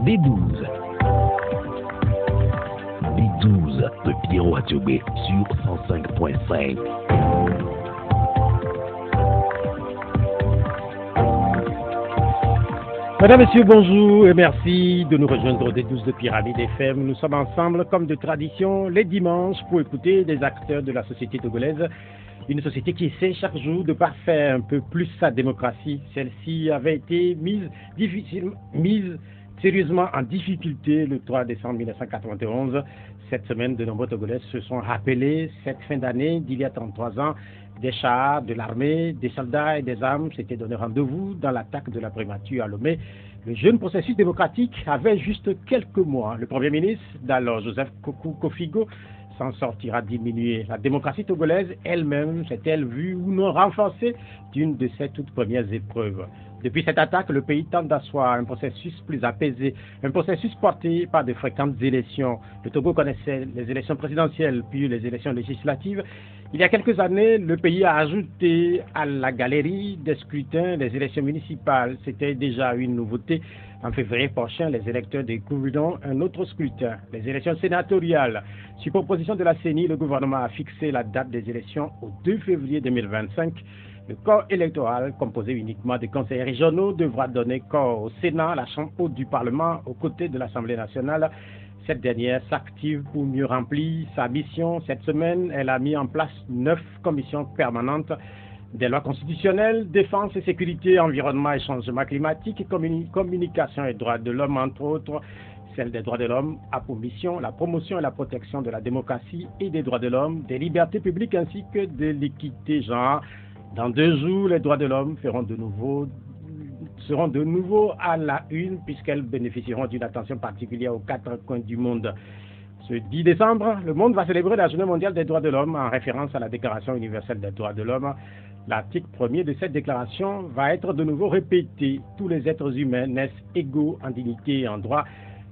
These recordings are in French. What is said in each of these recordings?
D12. D12 de Pierrot Attiobé sur 105.5. Mesdames, Messieurs, bonjour et merci de nous rejoindre au D12 de Pyramide FM. Nous sommes ensemble, comme de tradition, les dimanches pour écouter des acteurs de la société togolaise. Une société qui essaie chaque jour de parfaire un peu plus sa démocratie. Celle-ci avait été mise sérieusement en difficulté le 3 décembre 1991. Cette semaine, de nombreux Togolais se sont rappelés cette fin d'année d'il y a 33 ans. Des chars, de l'armée, des soldats et des armes s'étaient donné rendez-vous dans l'attaque de la primature à Lomé. Le jeune processus démocratique avait juste quelques mois. Le Premier ministre d'alors, Joseph Kofigo, s'en sortira diminué. La démocratie togolaise elle-même s'est-elle vue ou non renforcée d'une de ses toutes premières épreuves. Depuis cette attaque, le pays tente d'asseoir un processus plus apaisé, un processus porté par de fréquentes élections. Le Togo connaissait les élections présidentielles, puis les élections législatives. Il y a quelques années, le pays a ajouté à la galerie des scrutins les élections municipales. C'était déjà une nouveauté. En février prochain, les électeurs découvriront un autre scrutin, les élections sénatoriales. Sur proposition de la CENI, le gouvernement a fixé la date des élections au 2 février 2025. Le corps électoral, composé uniquement de conseillers régionaux, devra donner corps au Sénat, la chambre haute du Parlement, aux côtés de l'Assemblée nationale. Cette dernière s'active pour mieux remplir sa mission. Cette semaine, elle a mis en place 9 commissions permanentes. Des lois constitutionnelles, défense et sécurité, environnement et changement climatique, communication et droits de l'homme, entre autres. Celle des droits de l'homme a pour mission la promotion et la protection de la démocratie et des droits de l'homme, des libertés publiques ainsi que de l'équité genre. Dans 2 jours, les droits de l'homme seront de nouveau à la une puisqu'elles bénéficieront d'une attention particulière aux 4 coins du monde. Ce 10 décembre, le monde va célébrer la Journée mondiale des droits de l'homme en référence à la Déclaration universelle des droits de l'homme. L'article 1er de cette déclaration va être de nouveau répété. Tous les êtres humains naissent égaux en dignité et en droit.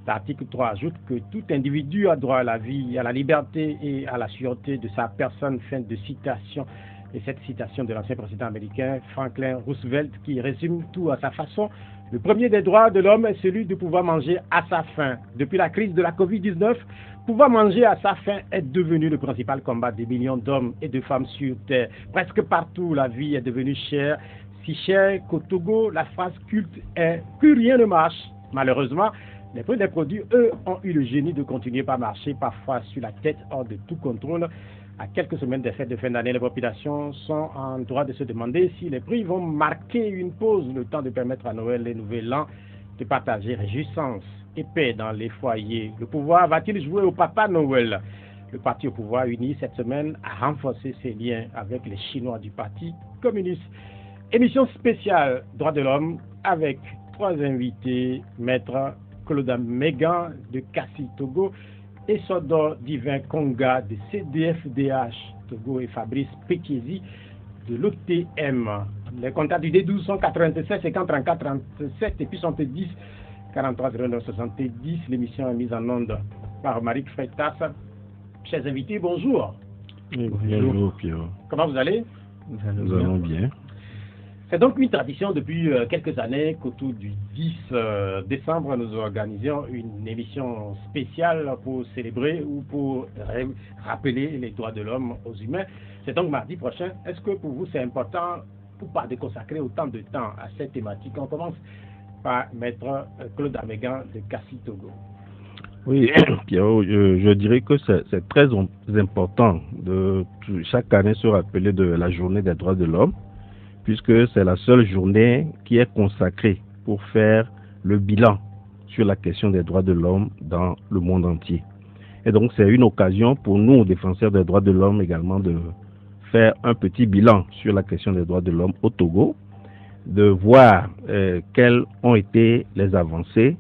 L'article 3 ajoute que tout individu a droit à la vie, à la liberté et à la sûreté de sa personne. Fin de citation. Et cette citation de l'ancien président américain Franklin Roosevelt qui résume tout à sa façon. Le premier des droits de l'homme est celui de pouvoir manger à sa faim. Depuis la crise de la Covid-19, pouvoir manger à sa faim est devenu le principal combat des millions d'hommes et de femmes sur Terre. Presque partout, la vie est devenue chère. Si chère qu'au Togo, la phrase culte est « plus rien ne marche ». Malheureusement, les prix des produits, eux, ont eu le génie de continuer par marcher, parfois sur la tête hors de tout contrôle. À quelques semaines des fêtes de fin d'année, les populations sont en droit de se demander si les prix vont marquer une pause, le temps de permettre à Noël et Nouvel An de partager réjouissance et paix dans les foyers. Le pouvoir va-t-il jouer au Papa Noël? Le parti au pouvoir uni cette semaine a renforcé ses liens avec les Chinois du Parti communiste. Émission spéciale Droits de l'homme avec 3 invités, Maître Claude Mégan de Kassi Togo, et Sodor Divin Konga de CDFDH Togo et Fabrice Pekiezi de l'OTM. Les contacts du D12 sont 96 50 34 37 et puis 70 43 09 70. L'émission est mise en onde par Marie Freitas. Chers invités, bonjour. Oui, bonjour Pierrot. Comment vous allez? Nous allons bien. C'est donc une tradition depuis quelques années qu'autour du 10 décembre, nous organisions une émission spéciale pour célébrer ou pour rappeler les droits de l'homme aux humains. C'est donc mardi prochain. Est-ce que pour vous c'est important ou pas de consacrer autant de temps à cette thématique? On commence par Maître Claude Amégan de Kassi Togo. Oui, Pierrot, je dirais que c'est très important de chaque année se rappeler de la journée des droits de l'homme, puisque c'est la seule journée qui est consacrée pour faire le bilan sur la question des droits de l'homme dans le monde entier. Et donc c'est une occasion pour nous, défenseurs des droits de l'homme, également de faire un petit bilan sur la question des droits de l'homme au Togo, de voir quelles ont été les avancées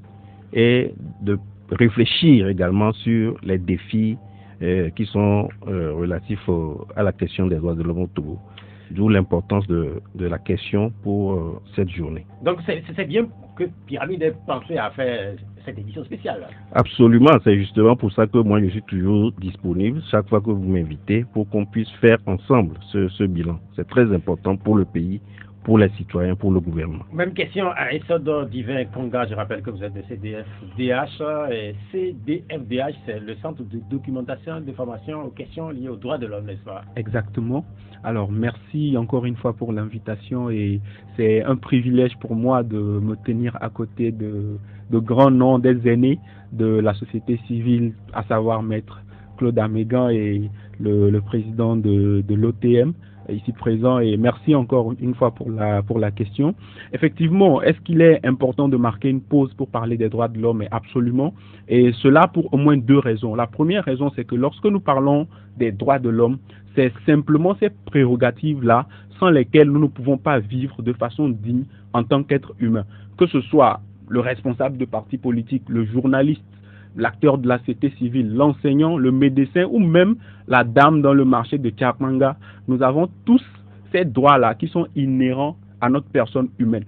et de réfléchir également sur les défis qui sont relatifs à la question des droits de l'homme au Togo. D'où l'importance de la question pour cette journée. Donc c'est bien que Pyramide ait pensé à faire cette édition spéciale. Absolument, c'est justement pour ça que moi je suis toujours disponible chaque fois que vous m'invitez pour qu'on puisse faire ensemble ce bilan. C'est très important pour le pays, pour les citoyens, pour le gouvernement. Même question à Esodo Divin Konga, je rappelle que vous êtes de CDFDH. Et CDFDH, c'est le Centre de documentation de formation aux questions liées aux droits de l'homme, n'est-ce pas? Exactement. Alors, merci encore une fois pour l'invitation et c'est un privilège pour moi de me tenir à côté de grands noms des aînés de la société civile, à savoir Maître Claude Amégan et le président de l'OTM ici présent, et merci encore une fois pour la question. Effectivement, est-ce qu'il est important de marquer une pause pour parler des droits de l'homme? Absolument, et cela pour au moins deux raisons. La première raison, c'est que lorsque nous parlons des droits de l'homme, c'est simplement ces prérogatives-là sans lesquelles nous ne pouvons pas vivre de façon digne en tant qu'être humain, que ce soit le responsable de parti politique, le journaliste, l'acteur de la société civile, l'enseignant, le médecin ou même la dame dans le marché de Tchapmanga. Nous avons tous ces droits-là qui sont inhérents à notre personne humaine.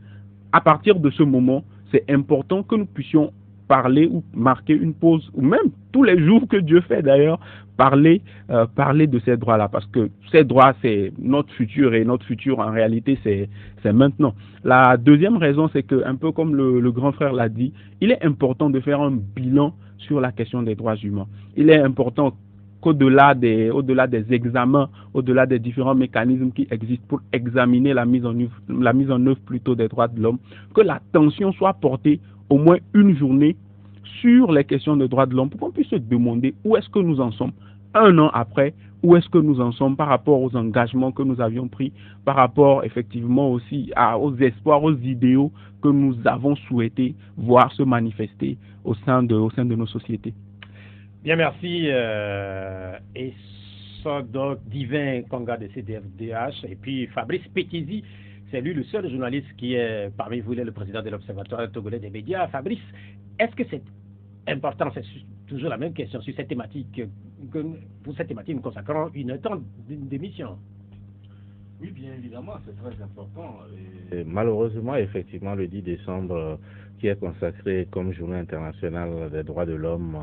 À partir de ce moment, c'est important que nous puissions parler ou marquer une pause, ou même tous les jours que Dieu fait d'ailleurs, parler de ces droits-là, parce que ces droits, c'est notre futur, et notre futur, en réalité, c'est maintenant. La deuxième raison, c'est que, un peu comme le grand frère l'a dit, il est important de faire un bilan sur la question des droits humains. Il est important qu'au-delà des examens, au-delà des différents mécanismes qui existent pour examiner la mise en œuvre plutôt des droits de l'homme, que l'attention soit portée au moins une journée sur les questions des droits de l'homme, pour qu'on puisse se demander où est-ce que nous en sommes un an après, où est-ce que nous en sommes par rapport aux engagements que nous avions pris, par rapport effectivement aussi aux espoirs, aux idéaux que nous avons souhaité voir se manifester au sein de nos sociétés. Bien, merci. Et ça, donc, Divin Konga de CDFDH, et puis Fabrice Pétizi, c'est lui le seul journaliste qui est parmi vous, il est le président de l'Observatoire togolais des médias. Fabrice, est-ce que c'est important, c'est toujours la même question sur cette thématique, pour cette thématique nous consacrons une temps d'émission? Oui, bien évidemment, c'est très important. Et malheureusement, effectivement, le 10 décembre, qui est consacré comme Journée internationale des droits de l'homme,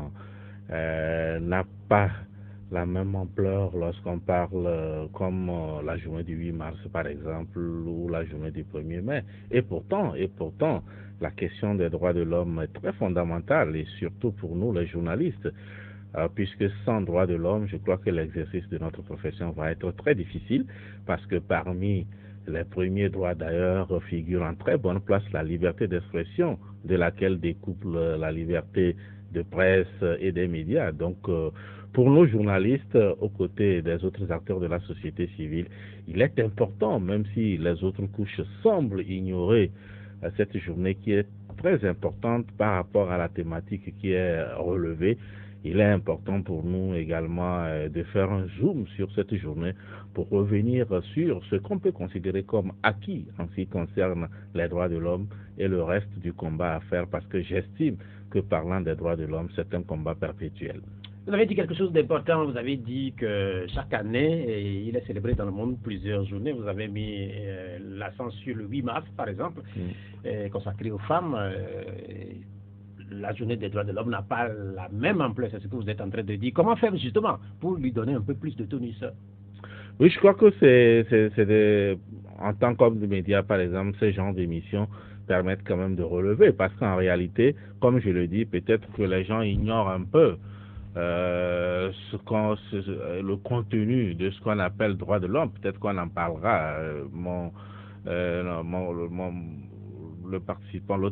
n'a pas la même ampleur lorsqu'on parle comme la journée du 8 mars par exemple ou la journée du 1er mai. Et pourtant, la question des droits de l'homme est très fondamentale, et surtout pour nous les journalistes, puisque sans droits de l'homme, je crois que l'exercice de notre profession va être très difficile, parce que parmi les premiers droits d'ailleurs figure en très bonne place la liberté d'expression, de laquelle découle la liberté de presse et des médias. Donc, pour nos journalistes, aux côtés des autres acteurs de la société civile, il est important, même si les autres couches semblent ignorer cette journée qui est très importante par rapport à la thématique qui est relevée, il est important pour nous également de faire un zoom sur cette journée pour revenir sur ce qu'on peut considérer comme acquis en ce qui concerne les droits de l'homme et le reste du combat à faire, parce que j'estime que parlant des droits de l'homme, c'est un combat perpétuel. Vous avez dit quelque chose d'important, vous avez dit que chaque année, il est célébré dans le monde plusieurs journées. Vous avez mis l'accent sur le 8 mars, par exemple, consacré aux femmes. La journée des droits de l'homme n'a pas la même ampleur, c'est ce que vous êtes en train de dire. Comment faire justement pour lui donner un peu plus de tonus? Oui, je crois que c'est en tant qu'homme de médias, par exemple, ce genre d'émissions permettent quand même de relever, parce qu'en réalité, comme je le dis, peut-être que les gens ignorent un peu le contenu de ce qu'on appelle droit de l'homme. Peut-être qu'on en parlera. L'autre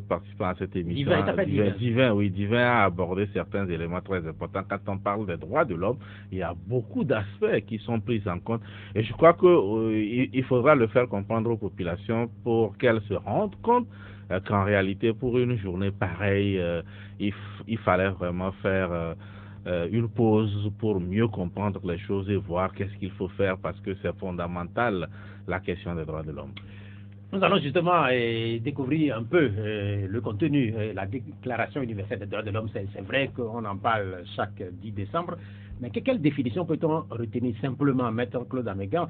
participant à cette émission, Divin a abordé certains éléments très importants. Quand on parle des droits de l'homme, il y a beaucoup d'aspects qui sont pris en compte, et je crois qu'il faudra le faire comprendre aux populations pour qu'elles se rendent compte qu'en réalité, pour une journée pareille, il fallait vraiment faire une pause pour mieux comprendre les choses et voir qu'est-ce qu'il faut faire, parce que c'est fondamental, la question des droits de l'homme. Nous allons justement découvrir un peu le contenu, la Déclaration universelle des droits de l'homme. C'est vrai qu'on en parle chaque 10 décembre, mais quelle définition peut-on retenir simplement, Maître Claude Amégan,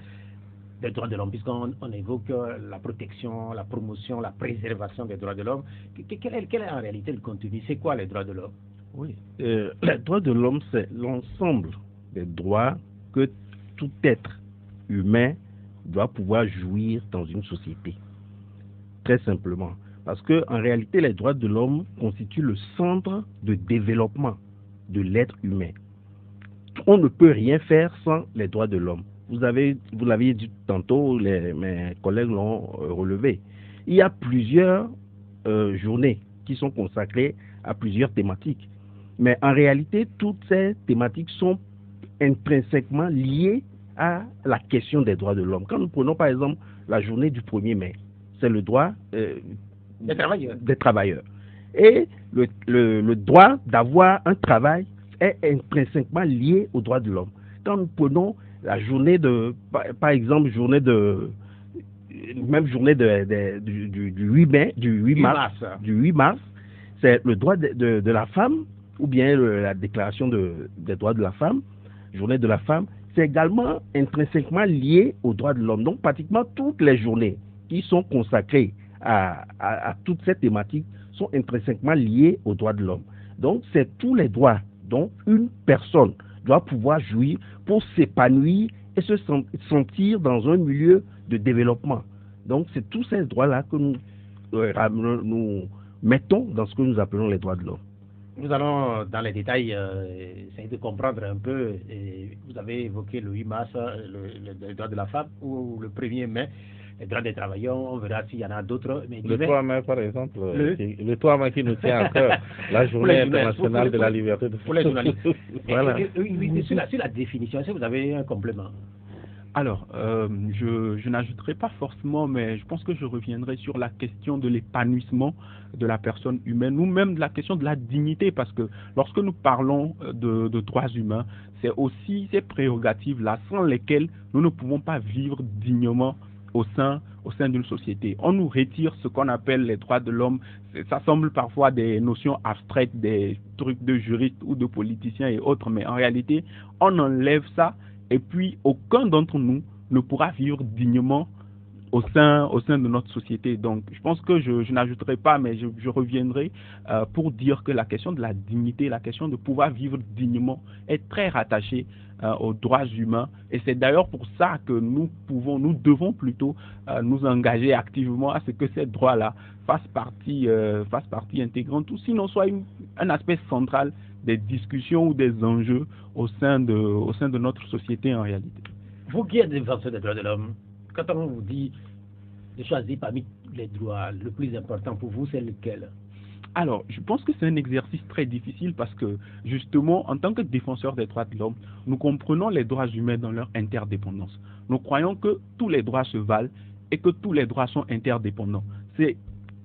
des droits de l'homme, puisqu'on évoque la protection, la promotion, la préservation des droits de l'homme? Quel est en réalité le contenu? C'est quoi les droits de l'homme? Oui, les droits de l'homme, c'est l'ensemble des droits que tout être humain doit pouvoir jouir dans une société. très simplement. Parce qu'en réalité, les droits de l'homme constituent le centre de développement de l'être humain. On ne peut rien faire sans les droits de l'homme. Vous l'aviez dit tantôt, mes collègues l'ont relevé. Il y a plusieurs journées qui sont consacrées à plusieurs thématiques. Mais en réalité, toutes ces thématiques sont intrinsèquement liées à la question des droits de l'homme. Quand nous prenons par exemple la journée du 1er mai, c'est le droit des travailleurs. Et le droit d'avoir un travail est intrinsèquement lié aux droits de l'homme. Quand nous prenons la journée par exemple, du 8 mars, c'est le droit de la femme, ou bien la déclaration des droits de la femme, journée de la femme, c'est également intrinsèquement lié aux droits de l'homme. Donc pratiquement toutes les journées qui sont consacrées à toutes ces thématiques sont intrinsèquement liées aux droits de l'homme. Donc c'est tous les droits dont une personne doit pouvoir jouir pour s'épanouir et se sentir dans un milieu de développement. Donc c'est tous ces droits-là que nous mettons dans ce que nous appelons les droits de l'homme. Nous allons dans les détails essayer de comprendre un peu. Vous avez évoqué le 8 mars, le droit de la femme, ou le 1er mai, les droits des travailleurs. On verra s'il y en a d'autres. Le 3 mai, par exemple, le 3 mai qui nous tient à cœur, la journée internationale de la liberté de pour les journalistes. Voilà. Sur la définition, est-ce que vous avez un complément? Alors, je n'ajouterai pas forcément, mais je pense que je reviendrai sur la question de l'épanouissement de la personne humaine, ou même de la question de la dignité, parce que lorsque nous parlons de droits humains, c'est aussi ces prérogatives-là sans lesquelles nous ne pouvons pas vivre dignement au sein d'une société. On nous retire ce qu'on appelle les droits de l'homme. Ça semble parfois des notions abstraites, des trucs de juristes ou de politiciens et autres, mais en réalité, on enlève ça. Et puis, aucun d'entre nous ne pourra vivre dignement au sein de notre société. Donc, je pense que je n'ajouterai pas, mais je reviendrai pour dire que la question de la dignité, la question de pouvoir vivre dignement est très rattachée aux droits humains. Et c'est d'ailleurs pour ça que nous devons plutôt nous engager activement à ce que ces droits-là fassent partie intégrante, ou sinon soit un aspect central des discussions ou des enjeux au sein de notre société en réalité. Vous qui êtes défenseur des droits de l'homme, quand on vous dit de choisir parmi les droits, le plus important pour vous, c'est lequel? Alors, je pense que c'est un exercice très difficile parce que, justement, en tant que défenseur des droits de l'homme, nous comprenons les droits humains dans leur interdépendance. Nous croyons que tous les droits se valent et que tous les droits sont interdépendants. C'est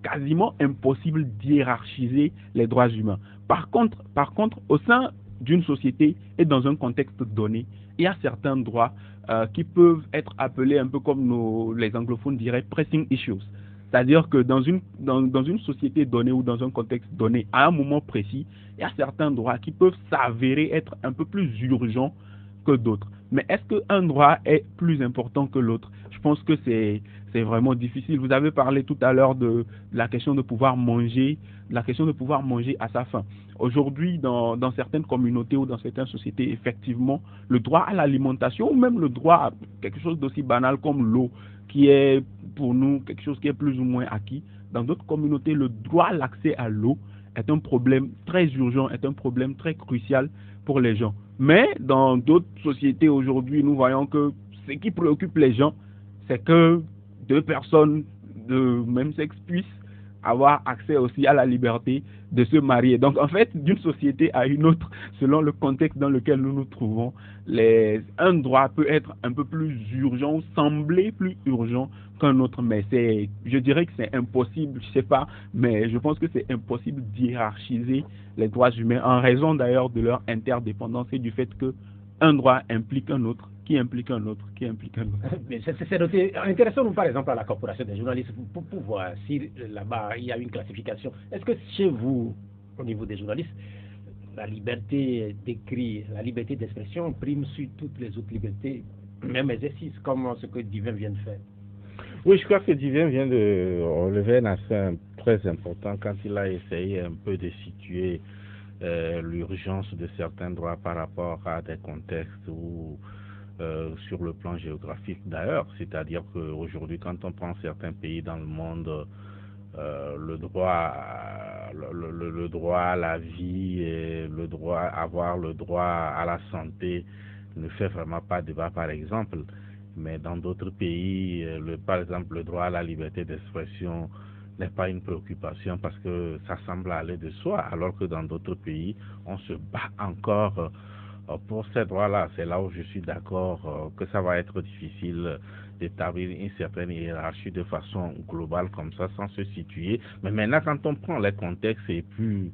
quasiment impossible d'hiérarchiser les droits humains. Par contre, au sein d'une société et dans un contexte donné, il y a certains droits qui peuvent être appelés un peu comme les anglophones diraient pressing issues. C'est-à-dire que dans une société donnée ou dans un contexte donné, à un moment précis, il y a certains droits qui peuvent s'avérer être un peu plus urgents que d'autres. Mais est-ce qu'un droit est plus important que l'autre? Je pense que c'est vraiment difficile. Vous avez parlé tout à l'heure de la question de pouvoir manger, à sa faim. Aujourd'hui, dans certaines communautés ou dans certaines sociétés, effectivement, le droit à l'alimentation ou même le droit à quelque chose d'aussi banal comme l'eau, qui est pour nous quelque chose qui est plus ou moins acquis. Dans d'autres communautés, le droit à l'accès à l'eau est un problème très urgent, est un problème très crucial pour les gens. Mais dans d'autres sociétés aujourd'hui, nous voyons que ce qui préoccupe les gens, c'est que deux personnes de même sexe puissent avoir accès aussi à la liberté de se marier. Donc en fait, d'une société à une autre, selon le contexte dans lequel nous nous trouvons, un droit peut être un peu plus urgent ou sembler plus urgent qu'un autre, mais je dirais que c'est impossible, je sais pas, mais je pense que c'est impossible d'hiérarchiser les droits humains en raison d'ailleurs de leur interdépendance et du fait que un droit implique un autre, qui implique un autre, qui implique un autre. Mais c'est noté. Intéressons-nous par exemple à la corporation des journalistes pour voir si là-bas il y a une classification. Est-ce que chez vous, au niveau des journalistes, la liberté d'écrire, la liberté d'expression prime sur toutes les autres libertés, même exercice, comme ce que Divin vient de faire? Oui, je crois que Divin vient de relever un aspect très important quand il a essayé un peu de situer l'urgence de certains droits par rapport à des contextes ou sur le plan géographique d'ailleurs. C'est-à-dire qu'aujourd'hui, quand on prend certains pays dans le monde, le droit, le droit à la vie et avoir le droit à la santé ne fait vraiment pas débat, par exemple. Mais dans d'autres pays, par exemple, le droit à la liberté d'expression n'est pas une préoccupation parce que ça semble aller de soi, alors que dans d'autres pays, on se bat encore pour ces droits-là. C'est là où je suis d'accord que ça va être difficile d'établir une certaine hiérarchie de façon globale comme ça, sans se situer. Mais maintenant, quand on prend les contextes et puis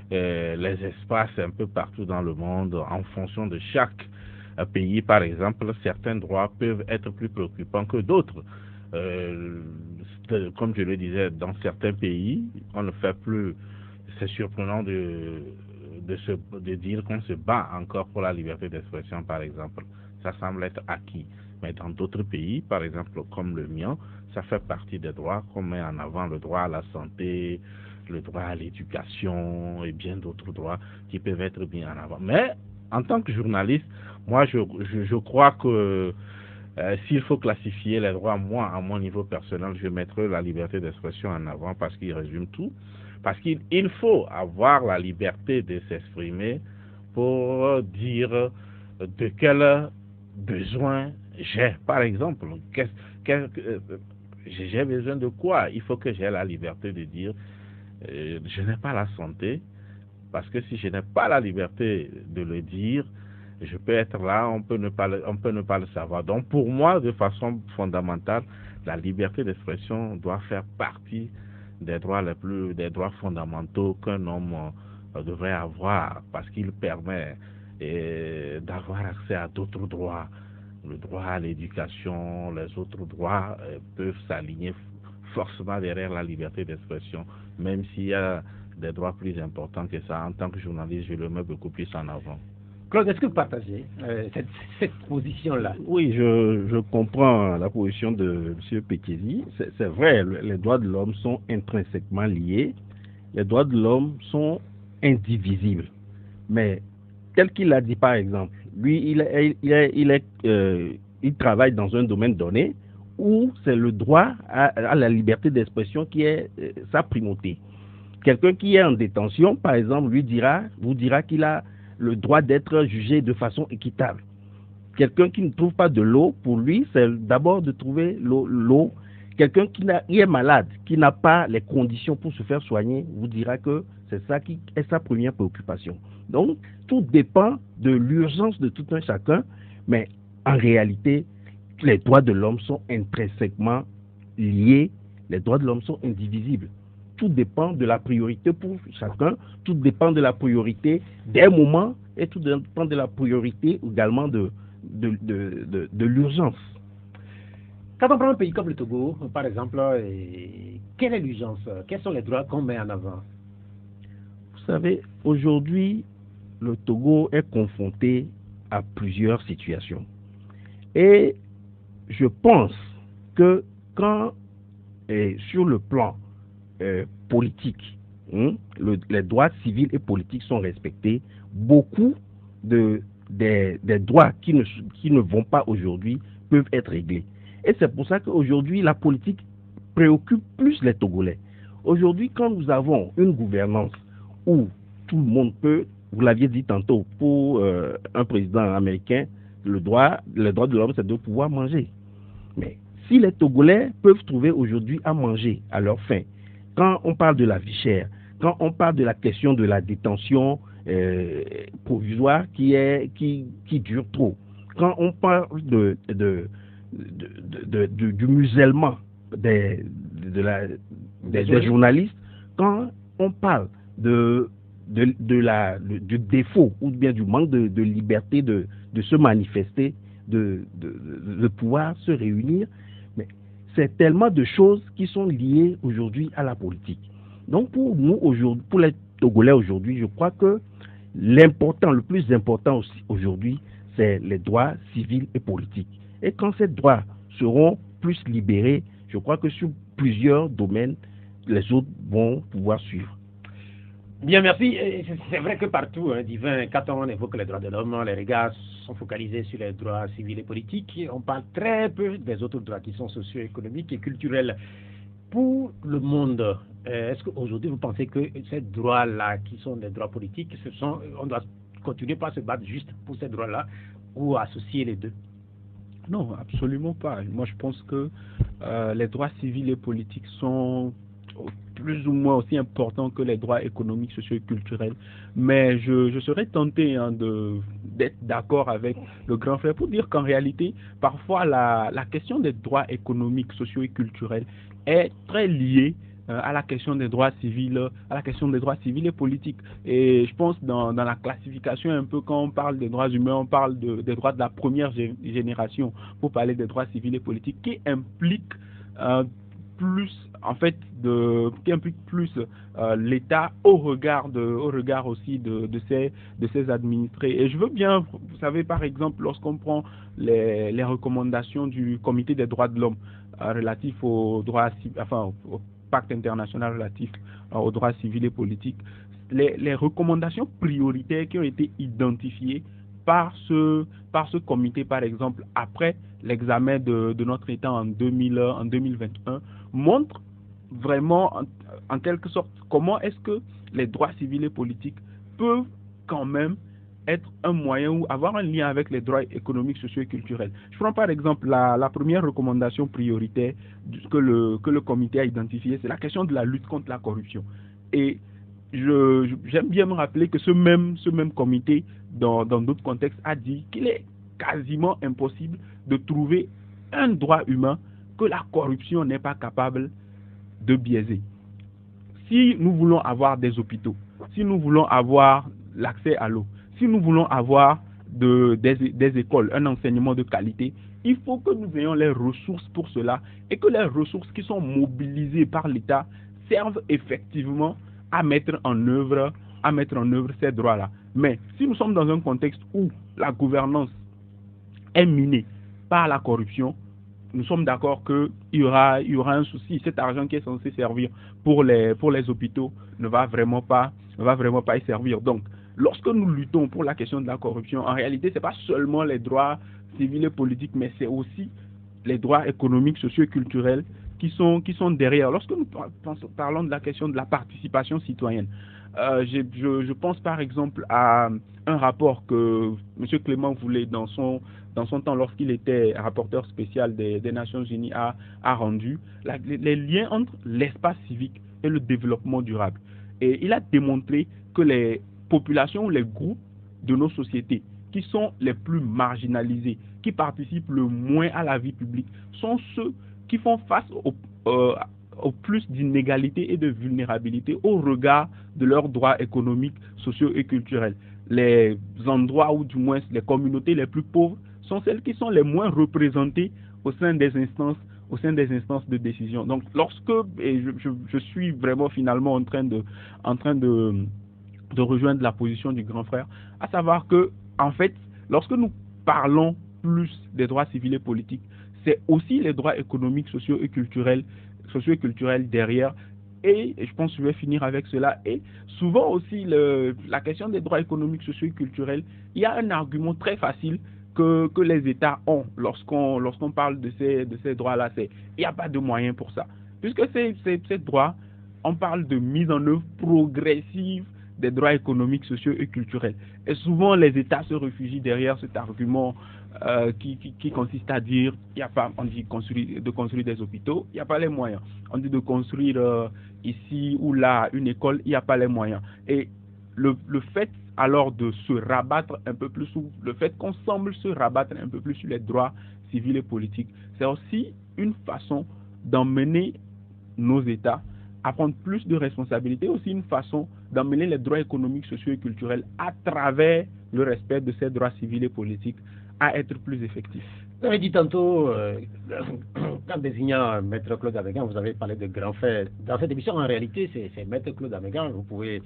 les espaces un peu partout dans le monde, en fonction de chaque pays, par exemple, certains droits peuvent être plus préoccupants que d'autres. Comme je le disais, dans certains pays, on ne fait plus. C'est surprenant de dire qu'on se bat encore pour la liberté d'expression, par exemple. Ça semble être acquis. Mais dans d'autres pays, par exemple comme le mien, ça fait partie des droits qu'on met en avant, le droit à la santé, le droit à l'éducation et bien d'autres droits qui peuvent être mis en avant. Mais en tant que journaliste, moi je crois que s'il faut classifier les droits, moi, à mon niveau personnel, je mettrai la liberté d'expression en avant parce qu'il résume tout. Parce qu'il faut avoir la liberté de s'exprimer pour dire de quel besoin j'ai. Par exemple, j'ai besoin de quoi? Il faut que j'ai la liberté de dire je n'ai pas la santé. Parce que si je n'ai pas la liberté de le dire, je peux être là, on peut ne pas le savoir. Donc pour moi, de façon fondamentale, la liberté d'expression doit faire partie des droits fondamentaux qu'un homme devrait avoir, parce qu'il permet d'avoir accès à d'autres droits. Le droit à l'éducation, les autres droits peuvent s'aligner forcément derrière la liberté d'expression, même s'il y a des droits plus importants que ça. En tant que journaliste, je le mets beaucoup plus en avant. Claude, est-ce que vous partagez cette position-là? Oui, je comprends la position de M. Pekesi. C'est vrai, les droits de l'homme sont intrinsèquement liés. Les droits de l'homme sont indivisibles. Mais, tel qu'il l'a dit par exemple, lui, il travaille dans un domaine donné où c'est le droit à la liberté d'expression qui est sa primauté. Quelqu'un qui est en détention, par exemple, vous dira qu'il a le droit d'être jugé de façon équitable. Quelqu'un qui ne trouve pas de l'eau, pour lui, c'est d'abord de trouver l'eau. Quelqu'un qui est malade, qui n'a pas les conditions pour se faire soigner, vous dira que c'est ça qui est sa première préoccupation. Donc, tout dépend de l'urgence de tout un chacun, mais en réalité, les droits de l'homme sont intrinsèquement liés, les droits de l'homme sont indivisibles. Tout dépend de la priorité pour chacun, tout dépend de la priorité des moments et tout dépend de la priorité également de l'urgence. Quand on prend un pays comme le Togo, par exemple, quelle est l'urgence? Quels sont les droits qu'on met en avant? Vous savez, aujourd'hui, le Togo est confronté à plusieurs situations. Et je pense que quand, sur le plan politique, les droits civils et politiques sont respectés, beaucoup des droits qui ne vont pas aujourd'hui peuvent être réglés. Et c'est pour ça qu'aujourd'hui, la politique préoccupe plus les Togolais. Aujourd'hui, quand nous avons une gouvernance où tout le monde peut, vous l'aviez dit tantôt, pour un président américain, le droit de l'homme, c'est de pouvoir manger. Mais si les Togolais peuvent trouver aujourd'hui à manger à leur faim, quand on parle de la vie chère, quand on parle de la question de la détention provisoire qui dure trop, quand on parle du musellement des journalistes, quand on parle du défaut ou bien du manque de liberté de se manifester, de pouvoir se réunir, mais c'est tellement de choses qui sont liées aujourd'hui à la politique. Donc pour nous aujourd'hui, pour les Togolais aujourd'hui, je crois que le plus important aussi aujourd'hui, c'est les droits civils et politiques. Et quand ces droits seront plus libérés, je crois que sur plusieurs domaines, les autres vont pouvoir suivre. Bien, merci. C'est vrai que partout, Divin, quand on évoque les droits de l'homme, les regards sont focalisés sur les droits civils et politiques. On parle très peu des autres droits qui sont socio-économiques et culturels. Pour le monde, Est-ce qu'aujourd'hui, vous pensez que ces droits-là, qui sont des droits politiques, on doit continuer par se battre juste pour ces droits-là ou associer les deux? Non, absolument pas. Moi, je pense que les droits civils et politiques sont plus ou moins aussi importants que les droits économiques, sociaux et culturels. Mais je serais tenté d'être d'accord avec le grand frère pour dire qu'en réalité, parfois, la question des droits économiques, sociaux et culturels est très liée à la question des droits civils, et politiques. Et je pense dans la classification, un peu quand on parle des droits humains, on parle des droits de la première génération pour parler des droits civils et politiques qui impliquent l'État au regard aussi de ses administrés. Et je veux bien, vous savez, par exemple, lorsqu'on prend les recommandations du Comité des droits de l'homme relatifs aux droits, au pacte international relatif aux droits civils et politiques, les recommandations prioritaires qui ont été identifiées par ce comité, par exemple, après l'examen de notre État en 2021, montrent vraiment, en quelque sorte, comment est-ce que les droits civils et politiques peuvent quand même être un moyen ou avoir un lien avec les droits économiques, sociaux et culturels. Je prends par exemple la première recommandation prioritaire que le comité a identifiée, c'est la question de la lutte contre la corruption. Et j'aime bien me rappeler que ce même comité, dans d'autres contextes, a dit qu'il est quasiment impossible de trouver un droit humain que la corruption n'est pas capable de biaiser. Si nous voulons avoir des hôpitaux, si nous voulons avoir l'accès à l'eau, si nous voulons avoir des écoles, un enseignement de qualité, il faut que nous ayons les ressources pour cela et que les ressources qui sont mobilisées par l'État servent effectivement à mettre en œuvre ces droits-là. Mais si nous sommes dans un contexte où la gouvernance est minée par la corruption, nous sommes d'accord qu'il y aura un souci. Cet argent qui est censé servir pour les hôpitaux ne va vraiment pas y servir. Donc, lorsque nous luttons pour la question de la corruption, en réalité, ce n'est pas seulement les droits civils et politiques, mais c'est aussi les droits économiques, sociaux et culturels qui sont derrière. Lorsque nous parlons de la question de la participation citoyenne, je pense par exemple à un rapport que M. Clément voulait dans son temps lorsqu'il était rapporteur spécial des Nations Unies a rendu les liens entre l'espace civique et le développement durable. Et il a démontré que les populations ou les groupes de nos sociétés qui sont les plus marginalisés, qui participent le moins à la vie publique, sont ceux qui font face au plus d'inégalités et de vulnérabilité au regard de leurs droits économiques, sociaux et culturels. Les endroits ou du moins les communautés les plus pauvres sont celles qui sont les moins représentées au sein des instances de décision. Donc je suis vraiment finalement en train de rejoindre la position du grand frère, à savoir que en fait, lorsque nous parlons plus des droits civils et politiques, c'est aussi les droits économiques, sociaux et culturels derrière. Et je pense que je vais finir avec cela. Et souvent aussi, la question des droits économiques, sociaux et culturels, il y a un argument très facile que les États ont lorsqu'on parle de ces droits-là. Il n'y a pas de moyens pour ça. Puisque ces droits, on parle de mise en œuvre progressive des droits économiques, sociaux et culturels. Et souvent, les États se réfugient derrière cet argument qui consiste à dire, on dit de construire des hôpitaux, il n'y a pas les moyens. On dit de construire ici ou là une école, il n'y a pas les moyens. Et le fait alors de se rabattre un peu plus, ou le fait qu'on semble se rabattre un peu plus sur les droits civils et politiques, c'est aussi une façon d'emmener nos États à prendre plus de responsabilités, aussi une façon d'emmener les droits économiques, sociaux et culturels à travers le respect de ces droits civils et politiques à être plus effectifs. Vous avez dit tantôt, en désignant Maître Claude Amégan, vous avez parlé de grand frère. Dans cette émission, en réalité, c'est Maître Claude Amégan. Vous pouvez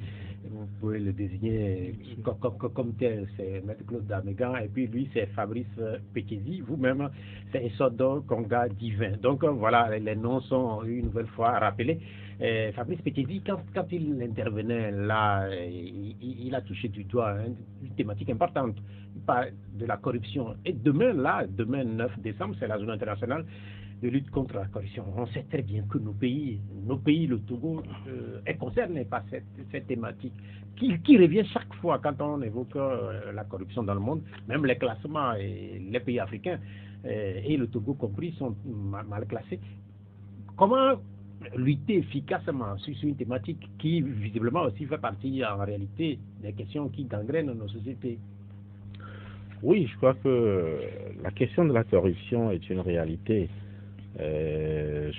le désigner comme tel, c'est Maître Claude Amégan. Et puis lui, c'est Fabrice Pékézi. Vous-même, c'est Essodo Konga Divin. Donc voilà, les noms sont une nouvelle fois rappelés. Fabrice Pékézi, quand il intervenait là, il a touché du doigt une thématique importante. Il parle de la corruption. Et demain 9 décembre, c'est la journée internationale de lutte contre la corruption. On sait très bien que nos pays, le Togo, est concerné par cette thématique qui revient chaque fois quand on évoque la corruption dans le monde. Même les classements et les pays africains, et le Togo compris, sont mal classés. Comment lutter efficacement sur une thématique qui visiblement aussi fait partie en réalité des questions qui gangrènent nos sociétés? Oui, je crois que la question de la corruption est une réalité,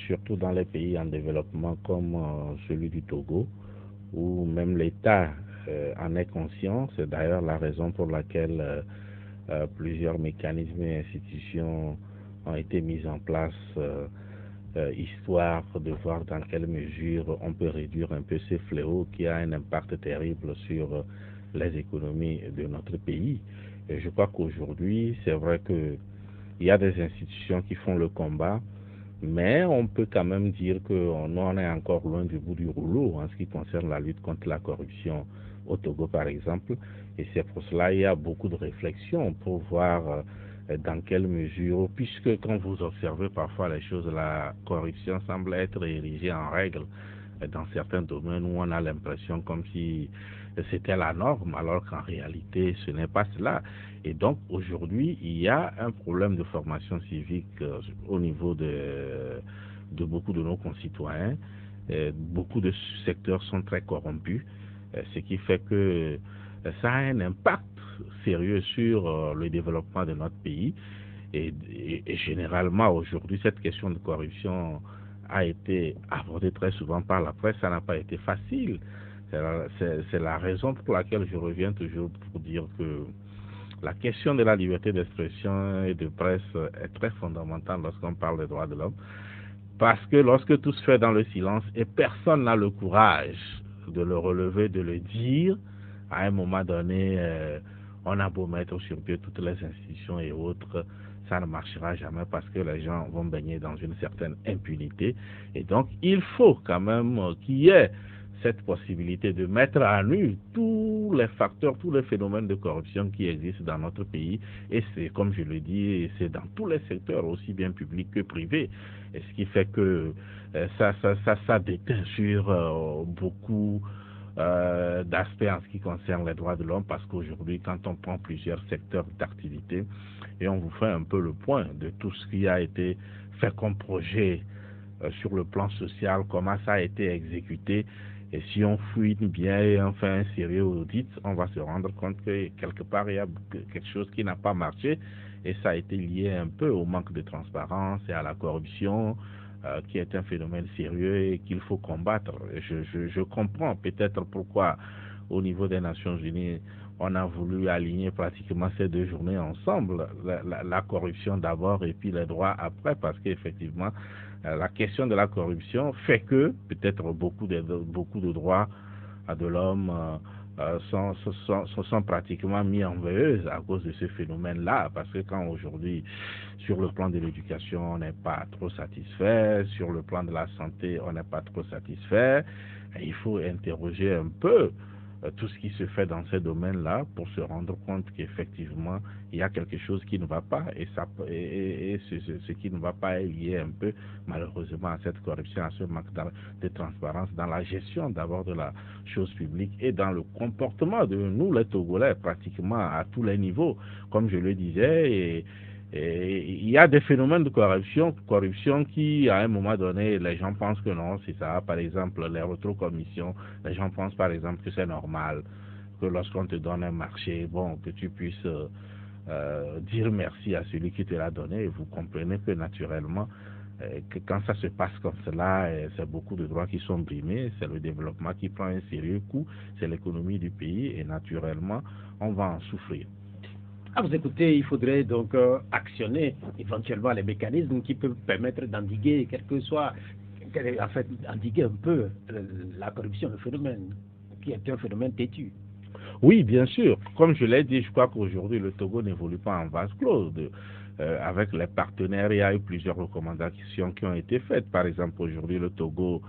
surtout dans les pays en développement comme celui du Togo, où même l'État en est conscient. C'est d'ailleurs la raison pour laquelle plusieurs mécanismes et institutions ont été mis en place, histoire de voir dans quelle mesure on peut réduire un peu ces fléaux qui a un impact terrible sur les économies de notre pays. Et je crois qu'aujourd'hui, c'est vrai qu'il y a des institutions qui font le combat, mais on peut quand même dire qu'on en est encore loin du bout du rouleau en ce qui concerne la lutte contre la corruption au Togo, par exemple. Et c'est pour cela qu'il y a beaucoup de réflexions pour voir dans quelle mesure, puisque quand vous observez parfois les choses, la corruption semble être érigée en règle dans certains domaines où on a l'impression comme si c'était la norme, alors qu'en réalité, ce n'est pas cela. Et donc, aujourd'hui, il y a un problème de formation civique au niveau de beaucoup de nos concitoyens. Beaucoup de secteurs sont très corrompus, ce qui fait que ça a un impact sérieux sur le développement de notre pays. Et généralement, aujourd'hui, cette question de corruption a été abordée très souvent par la presse. Ça n'a pas été facile. C'est la raison pour laquelle je reviens toujours pour dire que la question de la liberté d'expression et de presse est très fondamentale lorsqu'on parle des droits de l'homme. Parce que lorsque tout se fait dans le silence et personne n'a le courage de le relever, de le dire, à un moment donné, on a beau mettre sur pied toutes les institutions et autres, ça ne marchera jamais parce que les gens vont baigner dans une certaine impunité. Et donc, il faut quand même qu'il y ait cette possibilité de mettre à nu tous les facteurs, tous les phénomènes de corruption qui existent dans notre pays. Et c'est, comme je le dis, c'est dans tous les secteurs, aussi bien publics que privés. Et ce qui fait que ça déteint sur beaucoup d'aspects en ce qui concerne les droits de l'homme, parce qu'aujourd'hui, quand on prend plusieurs secteurs d'activité et on vous fait un peu le point de tout ce qui a été fait comme projet sur le plan social, comment ça a été exécuté, et si on fouine bien et on fait un sérieux audit, on va se rendre compte que quelque part il y a quelque chose qui n'a pas marché, et ça a été lié un peu au manque de transparence et à la corruption, qui est un phénomène sérieux et qu'il faut combattre. Je comprends peut-être pourquoi au niveau des Nations Unies on a voulu aligner pratiquement ces deux journées ensemble, la corruption d'abord et puis les droits après, parce qu'effectivement la question de la corruption fait que peut-être beaucoup de droits de l'homme sont pratiquement mis en veilleuse à cause de ce phénomène-là, parce que quand aujourd'hui, sur le plan de l'éducation, on n'est pas trop satisfait, sur le plan de la santé, on n'est pas trop satisfait, et il faut interroger un peu tout ce qui se fait dans ces domaines-là pour se rendre compte qu'effectivement, il y a quelque chose qui ne va pas, et ce qui ne va pas est lié un peu, malheureusement, à cette corruption, à ce manque de transparence dans la gestion d'abord de la chose publique et dans le comportement de nous, les Togolais, pratiquement à tous les niveaux, comme je le disais, et il y a des phénomènes de corruption qui, à un moment donné, les gens pensent que non, c'est ça. Par exemple, les rétrocommissions, les gens pensent par exemple que c'est normal, que lorsqu'on te donne un marché, bon, que tu puisses dire merci à celui qui te l'a donné. Et vous comprenez que naturellement, que quand ça se passe comme cela, c'est beaucoup de droits qui sont brimés, c'est le développement qui prend un sérieux coup, c'est l'économie du pays et naturellement, on va en souffrir. À vous écouter, il faudrait donc actionner éventuellement les mécanismes qui peuvent permettre d'endiguer, quel que soit, en fait, endiguer un peu la corruption, le phénomène, qui est un phénomène têtu. Oui, bien sûr. Comme je l'ai dit, je crois qu'aujourd'hui, le Togo n'évolue pas en vase clos. Avec les partenaires, il y a eu plusieurs recommandations qui ont été faites. Par exemple, aujourd'hui, le Togo,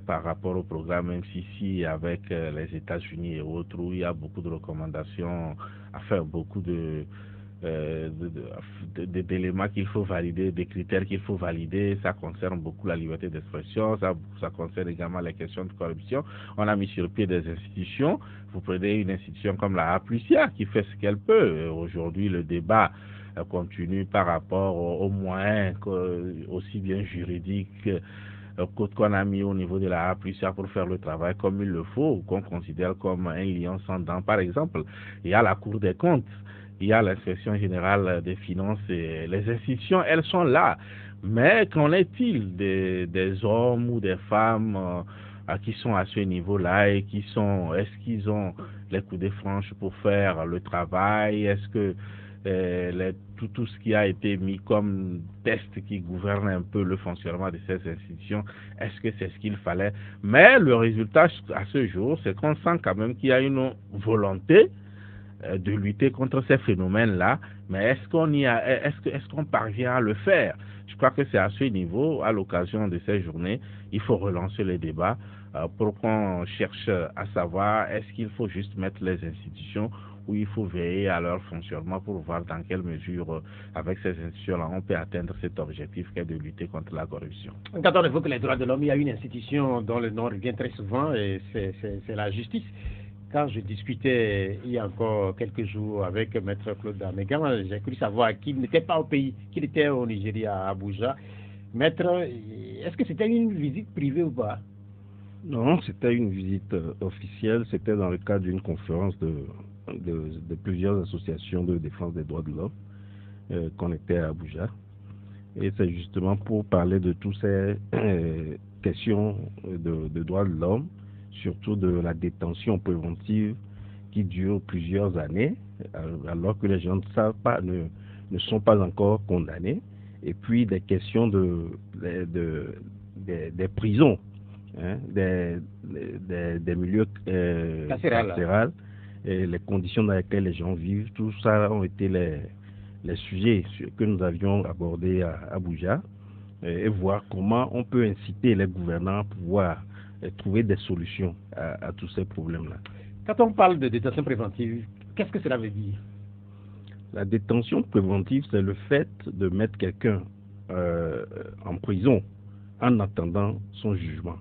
par rapport au programme MCC avec les États-Unis et autres, où il y a beaucoup de recommandations, enfin beaucoup de d'éléments qu'il faut valider, des critères qu'il faut valider. Ça concerne beaucoup la liberté d'expression, ça concerne également les questions de corruption. On a mis sur pied des institutions. Vous prenez une institution comme la APLUSIA qui fait ce qu'elle peut. Aujourd'hui, le débat continue par rapport aux moyens aussi bien juridiques qu'on a mis au niveau de la APLUSIA pour faire le travail comme il le faut, qu'on considère comme un lion sans dents. Par exemple, il y a la Cour des comptes, il y a l'inspection générale des finances, et les institutions, elles sont là. Mais qu'en est-il des hommes ou des femmes qui sont à ce niveau-là et est-ce qu'ils ont les coudées franches pour faire le travail? Est-ce que tout ce qui a été mis comme test qui gouverne un peu le fonctionnement de ces institutions, est-ce que c'est ce qu'il fallait? Mais le résultat à ce jour, c'est qu'on sent quand même qu'il y a une volonté de lutter contre ces phénomènes-là, mais est-ce qu'on parvient à le faire? Je crois que c'est à ce niveau, à l'occasion de ces journées, il faut relancer les débats pour qu'on cherche à savoir est-ce qu'il faut juste mettre les institutions ou il faut veiller à leur fonctionnement pour voir dans quelle mesure, avec ces institutions-là, on peut atteindre cet objectif qui est de lutter contre la corruption. Quand on évoque les droits de l'homme, il y a une institution dont le nom revient très souvent et c'est la justice. Quand je discutais il y a encore quelques jours avec Maître Claude Amégan, j'ai cru savoir qu'il n'était pas au pays, qu'il était au Nigeria, à Abuja. Maître, est-ce que c'était une visite privée ou pas? Non, c'était une visite officielle. C'était dans le cadre d'une conférence de plusieurs associations de défense des droits de l'homme qu'on était à Abuja. Et c'est justement pour parler de toutes ces questions de droits de l'homme, surtout de la détention préventive qui dure plusieurs années, alors que les gens ne savent pas, ne sont pas encore condamnés, et puis des questions des prisons, hein, des milieux carcérales, et les conditions dans lesquelles les gens vivent. Tout ça ont été les sujets que nous avions abordés à Abuja, et voir comment on peut inciter les gouvernants à pouvoir trouver des solutions à tous ces problèmes-là. Quand on parle de détention préventive, qu'est-ce que cela veut dire? La détention préventive, c'est le fait de mettre quelqu'un en prison en attendant son jugement.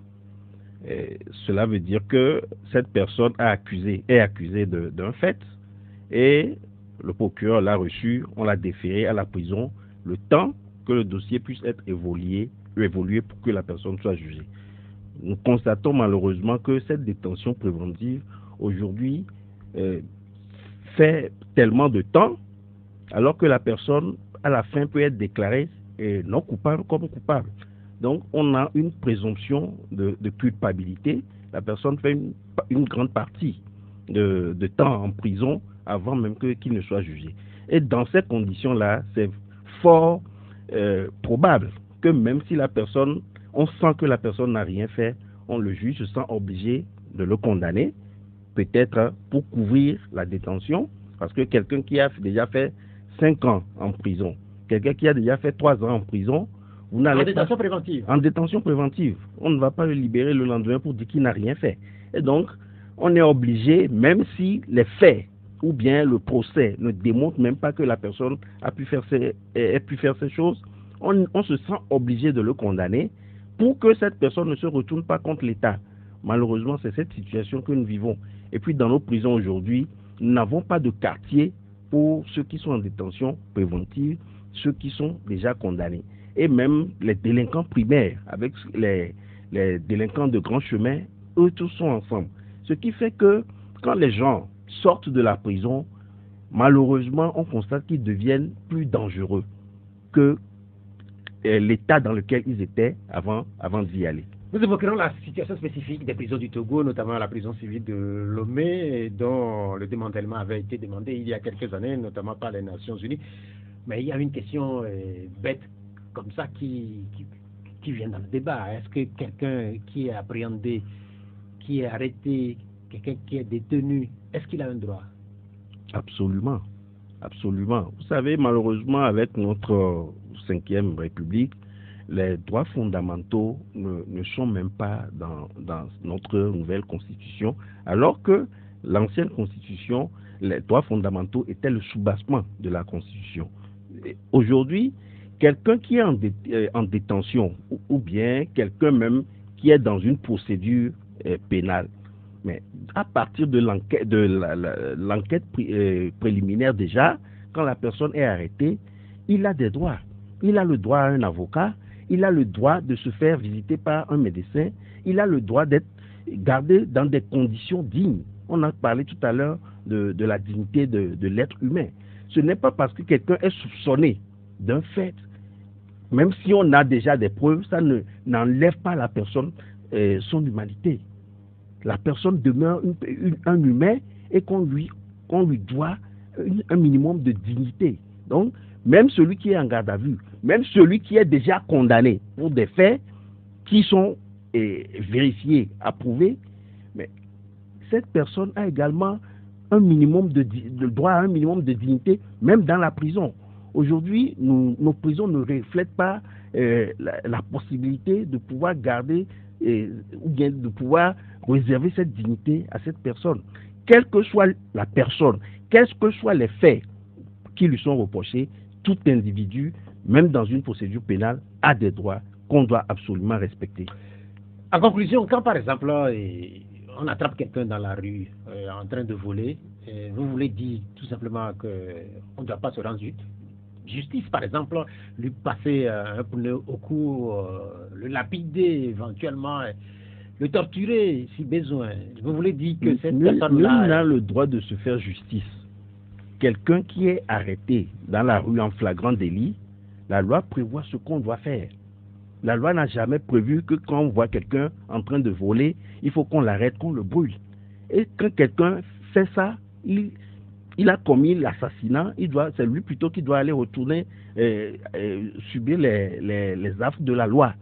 Et cela veut dire que cette personne est accusée d'un fait et le procureur l'a reçu, on l'a déféré à la prison le temps que le dossier puisse être évolué pour que la personne soit jugée. Nous constatons malheureusement que cette détention préventive aujourd'hui fait tellement de temps alors que la personne à la fin peut être déclarée non coupable comme coupable. Donc on a une présomption de culpabilité. La personne fait une grande partie de temps en prison avant même qu'il ne soit jugé. Et dans ces conditions-là, c'est fort probable que même si on sent que la personne n'a rien fait, le juge se sent obligé de le condamner, peut-être pour couvrir la détention, parce que quelqu'un qui a déjà fait 5 ans en prison, quelqu'un qui a déjà fait 3 ans en prison, vous n'allez pas... détention préventive. En détention préventive. On ne va pas le libérer le lendemain pour dire qu'il n'a rien fait. Et donc, on est obligé, même si les faits ou bien le procès ne démontre même pas que la personne a pu faire ces choses, on se sent obligé de le condamner pour que cette personne ne se retourne pas contre l'État. Malheureusement, c'est cette situation que nous vivons. Et puis, dans nos prisons aujourd'hui, nous n'avons pas de quartier pour ceux qui sont en détention préventive, ceux qui sont déjà condamnés. Et même les délinquants primaires, avec les délinquants de grand chemin, eux tous sont ensemble. Ce qui fait que quand les gens sortent de la prison, malheureusement, on constate qu'ils deviennent plus dangereux que l'état dans lequel ils étaient avant d'y aller. Nous évoquerons la situation spécifique des prisons du Togo, notamment la prison civile de Lomé, dont le démantèlement avait été demandé il y a quelques années, notamment par les Nations Unies. Mais il y a une question bête comme ça qui vient dans le débat. Est-ce que quelqu'un qui est appréhendé, qui est arrêté, quelqu'un qui est détenu, est-ce qu'il a un droit? Absolument. Absolument. Vous savez, malheureusement, avec notre 5e République, les droits fondamentaux ne sont même pas dans notre nouvelle Constitution, alors que l'ancienne Constitution les droits fondamentaux étaient le soubassement de la Constitution. Aujourd'hui, quelqu'un qui est en détention ou bien quelqu'un même qui est dans une procédure pénale, mais à partir de l'enquête préliminaire déjà, quand la personne est arrêtée, il a des droits. Il a le droit à un avocat, il a le droit de se faire visiter par un médecin, il a le droit d'être gardé dans des conditions dignes. On a parlé tout à l'heure de la dignité de l'être humain. Ce n'est pas parce que quelqu'un est soupçonné d'un fait, même si on a déjà des preuves, ça n'enlève pas à la personne son humanité. La personne demeure un humain et qu'on lui doit un minimum de dignité. Donc, même celui qui est en garde à vue, même celui qui est déjà condamné pour des faits qui sont vérifiés, approuvés, mais cette personne a également un minimum de droit à un minimum de dignité, même dans la prison. Aujourd'hui, nos prisons ne reflètent pas la possibilité de pouvoir garder ou bien de pouvoir réserver cette dignité à cette personne. Quelle que soit la personne, quels que soient les faits qui lui sont reprochés, tout individu, même dans une procédure pénale, a des droits qu'on doit absolument respecter. En conclusion, quand par exemple on attrape quelqu'un dans la rue en train de voler, vous voulez dire tout simplement qu'on ne doit pas se rendre justice, par exemple, lui passer un pneu au cou, le lapider éventuellement, le torturer si besoin. Vous voulez dire que cette personne-là... Nul n'a le droit de se faire justice. Quelqu'un qui est arrêté dans la rue en flagrant délit, la loi prévoit ce qu'on doit faire. La loi n'a jamais prévu que quand on voit quelqu'un en train de voler, il faut qu'on l'arrête, qu'on le brûle. Et quand quelqu'un fait ça, il a commis l'assassinat, c'est lui plutôt qui doit aller retourner subir les affres de la loi.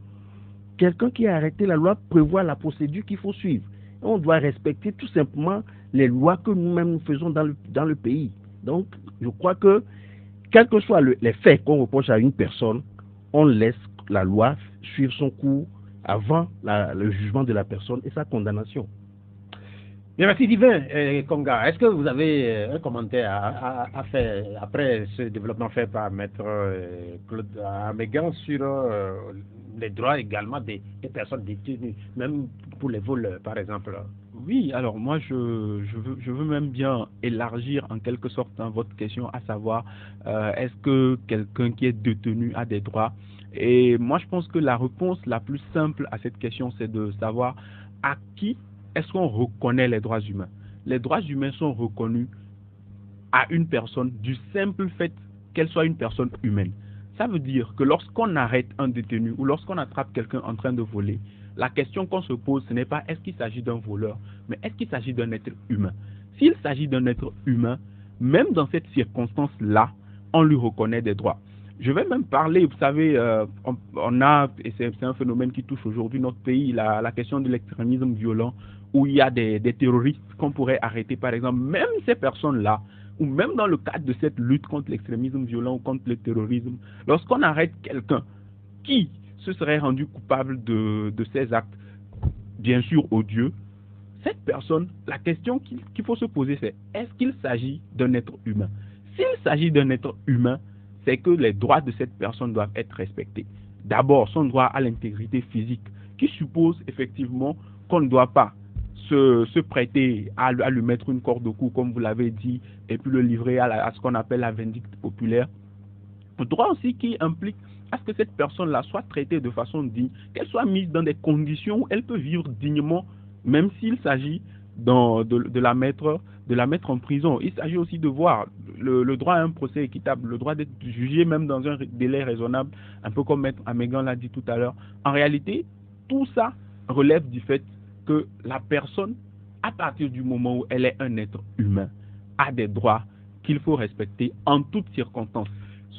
Quelqu'un qui est arrêté, la loi prévoit la procédure qu'il faut suivre. On doit respecter tout simplement les lois que nous-mêmes nous faisons dans le pays. Donc, je crois que, quels que soient les faits qu'on reproche à une personne, on laisse la loi suivre son cours avant le jugement de la personne et sa condamnation. Bien, merci Divin Konga. Est-ce que vous avez un commentaire à faire après ce développement fait par Maître Claude Amégan sur les droits également des personnes détenues, même pour les vols par exemple? Oui, alors moi je veux même bien élargir en quelque sorte votre question, à savoir est-ce que quelqu'un qui est détenu a des droits? Et moi je pense que la réponse la plus simple à cette question, c'est de savoir à qui est-ce qu'on reconnaît les droits humains. Les droits humains sont reconnus à une personne du simple fait qu'elle soit une personne humaine. Ça veut dire que lorsqu'on arrête un détenu ou lorsqu'on attrape quelqu'un en train de voler, la question qu'on se pose, ce n'est pas est-ce qu'il s'agit d'un voleur, mais est-ce qu'il s'agit d'un être humain. S'il s'agit d'un être humain, même dans cette circonstance-là, on lui reconnaît des droits. Je vais même parler, vous savez, on a, et c'est un phénomène qui touche aujourd'hui notre pays, la question de l'extrémisme violent, où il y a des terroristes qu'on pourrait arrêter, par exemple. Même ces personnes-là, ou même dans le cadre de cette lutte contre l'extrémisme violent ou contre le terrorisme, lorsqu'on arrête quelqu'un qui se serait rendu coupable de ces actes, bien sûr odieux, cette personne, la question qu'il faut se poser, c'est est-ce qu'il s'agit d'un être humain? S'il s'agit d'un être humain, c'est que les droits de cette personne doivent être respectés. D'abord, son droit à l'intégrité physique, qui suppose effectivement qu'on ne doit pas se prêter à lui mettre une corde au cou, comme vous l'avez dit, et puis le livrer à ce qu'on appelle la vindicte populaire. Le droit aussi qui implique à ce que cette personne-là soit traitée de façon digne, qu'elle soit mise dans des conditions où elle peut vivre dignement, même s'il s'agit de la mettre en prison. Il s'agit aussi de voir le droit à un procès équitable, le droit d'être jugé même dans un délai raisonnable, un peu comme Maître Amégan l'a dit tout à l'heure. En réalité, tout ça relève du fait que la personne, à partir du moment où elle est un être humain, a des droits qu'il faut respecter en toutes circonstances,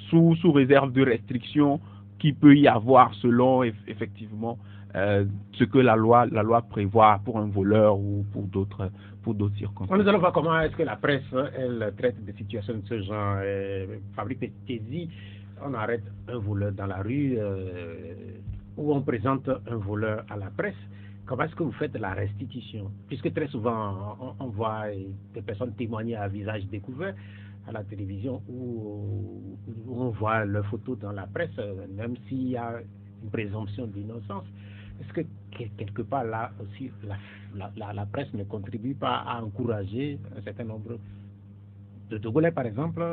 sous réserve de restrictions qui peut y avoir selon effectivement ce que la loi prévoit pour un voleur ou pour d'autres circonstances. Nous allons voir comment est-ce que la presse elle traite des situations de ce genre. Fabrique Tézi, on arrête un voleur dans la rue ou on présente un voleur à la presse. comment est-ce que vous faites la restitution? Puisque très souvent, on voit des personnes témoigner à visage découvert à la télévision où on voit leurs photos dans la presse, même s'il y a une présomption d'innocence. Est-ce que quelque part là aussi, la presse ne contribue pas à encourager un certain nombre de Togolais, par exemple,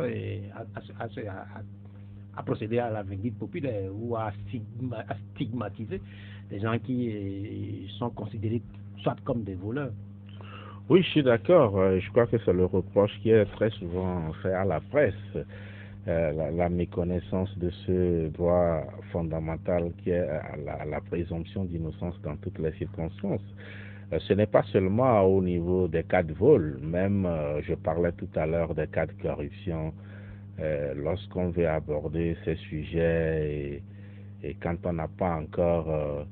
à procéder à la vindicte populaire ou à stigmatiser des gens qui sont considérés soit comme des voleurs? Oui, je suis d'accord. Je crois que c'est le reproche qui est très souvent fait à la presse. La méconnaissance de ce droit fondamental qui est la présomption d'innocence dans toutes les circonstances. Ce n'est pas seulement au niveau des cas de vol, même je parlais tout à l'heure des cas de corruption. Lorsqu'on veut aborder ces sujets et quand on n'a pas encore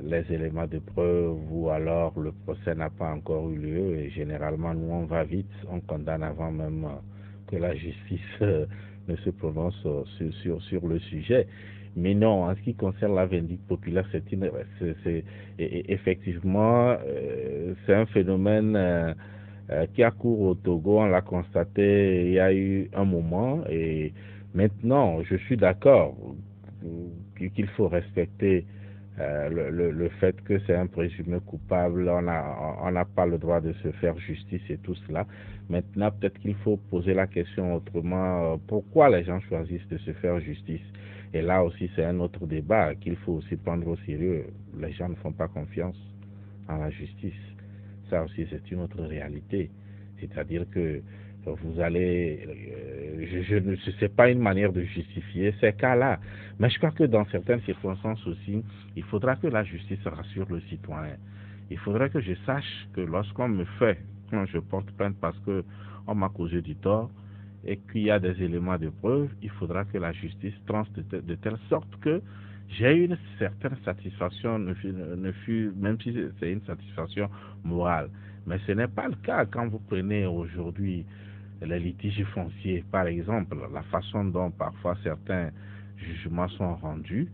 les éléments de preuve ou alors le procès n'a pas encore eu lieu, et généralement nous on va vite, on condamne avant même que la justice ne se prononce sur le sujet. Mais non, en ce qui concerne la vindicte populaire, effectivement c'est un phénomène qui a cours au Togo. On l'a constaté il y a eu un moment, et maintenant je suis d'accord qu'il faut respecter le fait que c'est un présumé coupable. On n'a pas le droit de se faire justice et tout cela. Maintenant, peut-être qu'il faut poser la question autrement. Pourquoi les gens choisissent de se faire justice? Et là aussi, c'est un autre débat qu'il faut aussi prendre au sérieux. Les gens ne font pas confiance en la justice. Ça aussi, c'est une autre réalité. C'est-à-dire que vous allez, je sais pas une manière de justifier ces cas-là, mais je crois que dans certaines circonstances aussi, il faudra que la justice rassure le citoyen. Il faudrait que je sache que lorsqu'on me fait, quand je porte plainte parce que on m'a causé du tort et qu'il y a des éléments de preuve, il faudra que la justice tranche de telle sorte que j'ai une certaine satisfaction, même si c'est une satisfaction morale. Mais ce n'est pas le cas quand vous prenez aujourd'hui les litiges fonciers, par exemple, la façon dont parfois certains jugements sont rendus.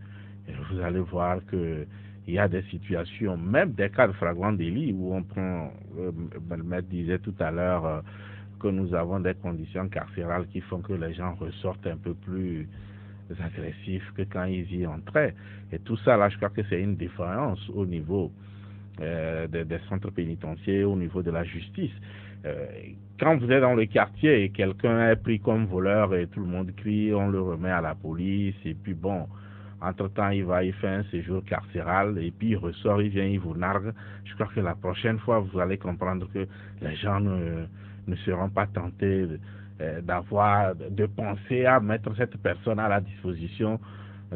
Et vous allez voir que il y a des situations, même des cas de flagrant délit, où on prend, le maître disait tout à l'heure que nous avons des conditions carcérales qui font que les gens ressortent un peu plus agressifs que quand ils y entraient. Et tout ça, là, je crois que c'est une différence au niveau des centres pénitentiaires, au niveau de la justice. Quand vous êtes dans le quartier et quelqu'un est pris comme voleur et tout le monde crie, on le remet à la police, et puis bon, entre-temps, il fait un séjour carcéral, et puis il ressort, il vient, il vous nargue. Je crois que la prochaine fois, vous allez comprendre que les gens ne seront pas tentés de penser à mettre cette personne à la disposition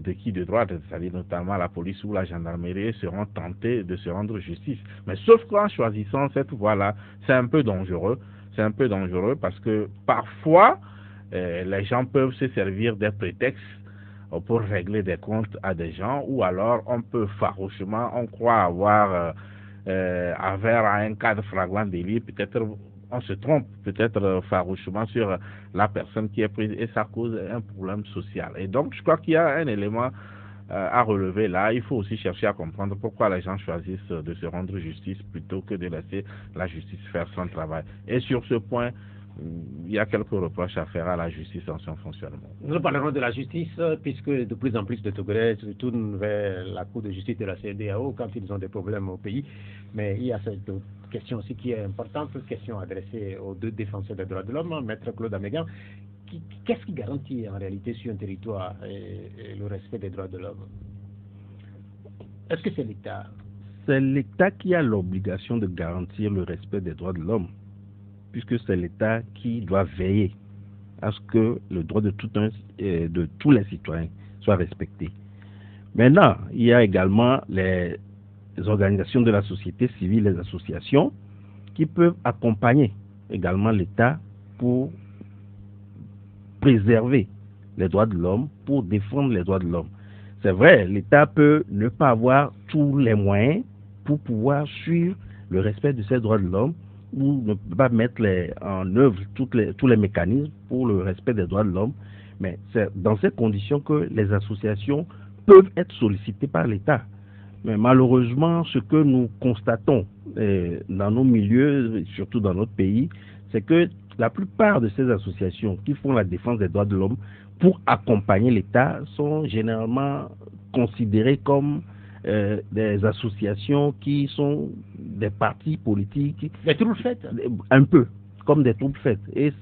de qui de droit, c'est-à-dire notamment la police ou la gendarmerie, seront tentés de se rendre justice. Mais sauf qu'en choisissant cette voie-là, c'est un peu dangereux. C'est un peu dangereux parce que parfois, les gens peuvent se servir des prétextes pour régler des comptes à des gens, ou alors on peut farouchement, on croit avoir affaire à un cas de flagrant délit, peut-être on se trompe peut-être farouchement sur la personne qui est prise et ça cause un problème social. Et donc, je crois qu'il y a un élément à relever là. Il faut aussi chercher à comprendre pourquoi les gens choisissent de se rendre justice plutôt que de laisser la justice faire son travail. Et sur ce point, il y a quelques reproches à faire à la justice dans son fonctionnement. Nous parlerons de la justice puisque de plus en plus de Togolais se tournent vers la Cour de justice de la CEDEAO quand ils ont des problèmes au pays. Mais il y a cette question aussi qui est importante, question adressée aux deux défenseurs des droits de l'homme, Maître Claude Amégan. Qu'est-ce qui garantit en réalité sur un territoire le respect des droits de l'homme? Est-ce que c'est l'État? C'est l'État qui a l'obligation de garantir le respect des droits de l'homme, puisque c'est l'État qui doit veiller à ce que le droit de tous les citoyens soit respecté. Maintenant, il y a également les organisations de la société civile, les associations, qui peuvent accompagner également l'État pour préserver les droits de l'homme, pour défendre les droits de l'homme. C'est vrai, l'État peut ne pas avoir tous les moyens pour pouvoir suivre le respect de ces droits de l'homme, ou ne peut pas mettre en œuvre tous les mécanismes pour le respect des droits de l'homme, mais c'est dans ces conditions que les associations peuvent être sollicitées par l'État. Mais malheureusement, ce que nous constatons dans nos milieux, surtout dans notre pays, c'est que la plupart de ces associations qui font la défense des droits de l'homme pour accompagner l'État sont généralement considérées comme des associations qui sont des partis politiques. Des troubles faits. Un peu, comme des troubles faits. Et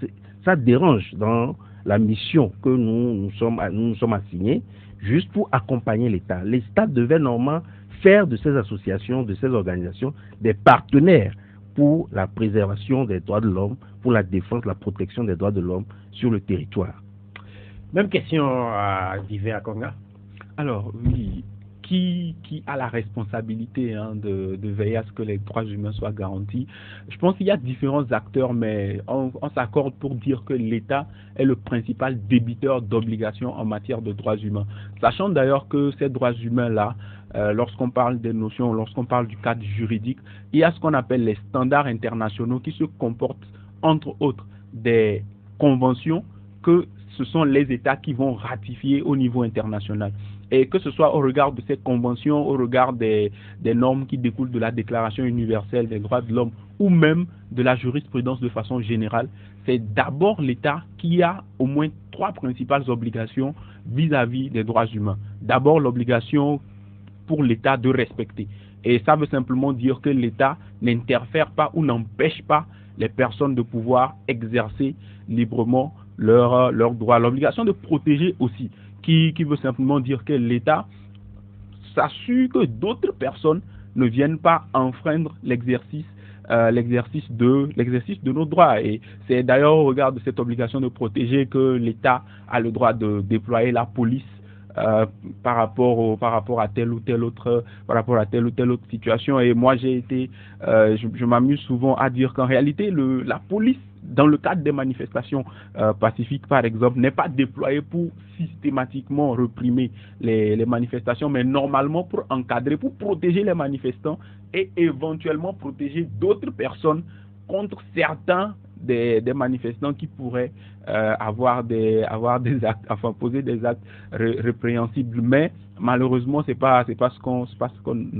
ça dérange dans la mission que nous sommes assignés, juste pour accompagner l'État. L'État devait normalement faire de ces associations, de ces organisations, des partenaires pour la préservation des droits de l'homme, pour la défense, la protection des droits de l'homme sur le territoire. Même question à Divin Akonga. Alors, oui, qui a la responsabilité de veiller à ce que les droits humains soient garantis? Je pense qu'il y a différents acteurs, mais on s'accorde pour dire que l'État est le principal débiteur d'obligations en matière de droits humains. Sachant d'ailleurs que ces droits humains-là, lorsqu'on parle des notions, lorsqu'on parle du cadre juridique, il y a ce qu'on appelle les standards internationaux qui se comportent, entre autres, des conventions que ce sont les États qui vont ratifier au niveau international. Et que ce soit au regard de ces conventions, au regard des normes qui découlent de la Déclaration universelle des droits de l'homme ou même de la jurisprudence de façon générale, c'est d'abord l'État qui a au moins 3 principales obligations vis-à-vis des droits humains. D'abord, l'obligation pour l'État de respecter. Et ça veut simplement dire que l'État n'interfère pas ou n'empêche pas les personnes de pouvoir exercer librement leurs droits. L'obligation de protéger aussi, qui veut simplement dire que l'État s'assure que d'autres personnes ne viennent pas enfreindre l'exercice de nos droits. Et c'est d'ailleurs au regard de cette obligation de protéger que l'État a le droit de déployer la police par rapport à telle ou telle autre situation. Et moi je m'amuse souvent à dire qu'en réalité la police, dans le cadre des manifestations pacifiques par exemple, n'est pas déployée pour systématiquement réprimer les manifestations, mais normalement pour encadrer, pour protéger les manifestants et éventuellement protéger d'autres personnes contre certains des manifestants qui pourraient avoir des actes, enfin poser des actes répréhensibles. Mais malheureusement c'est pas ce qu'on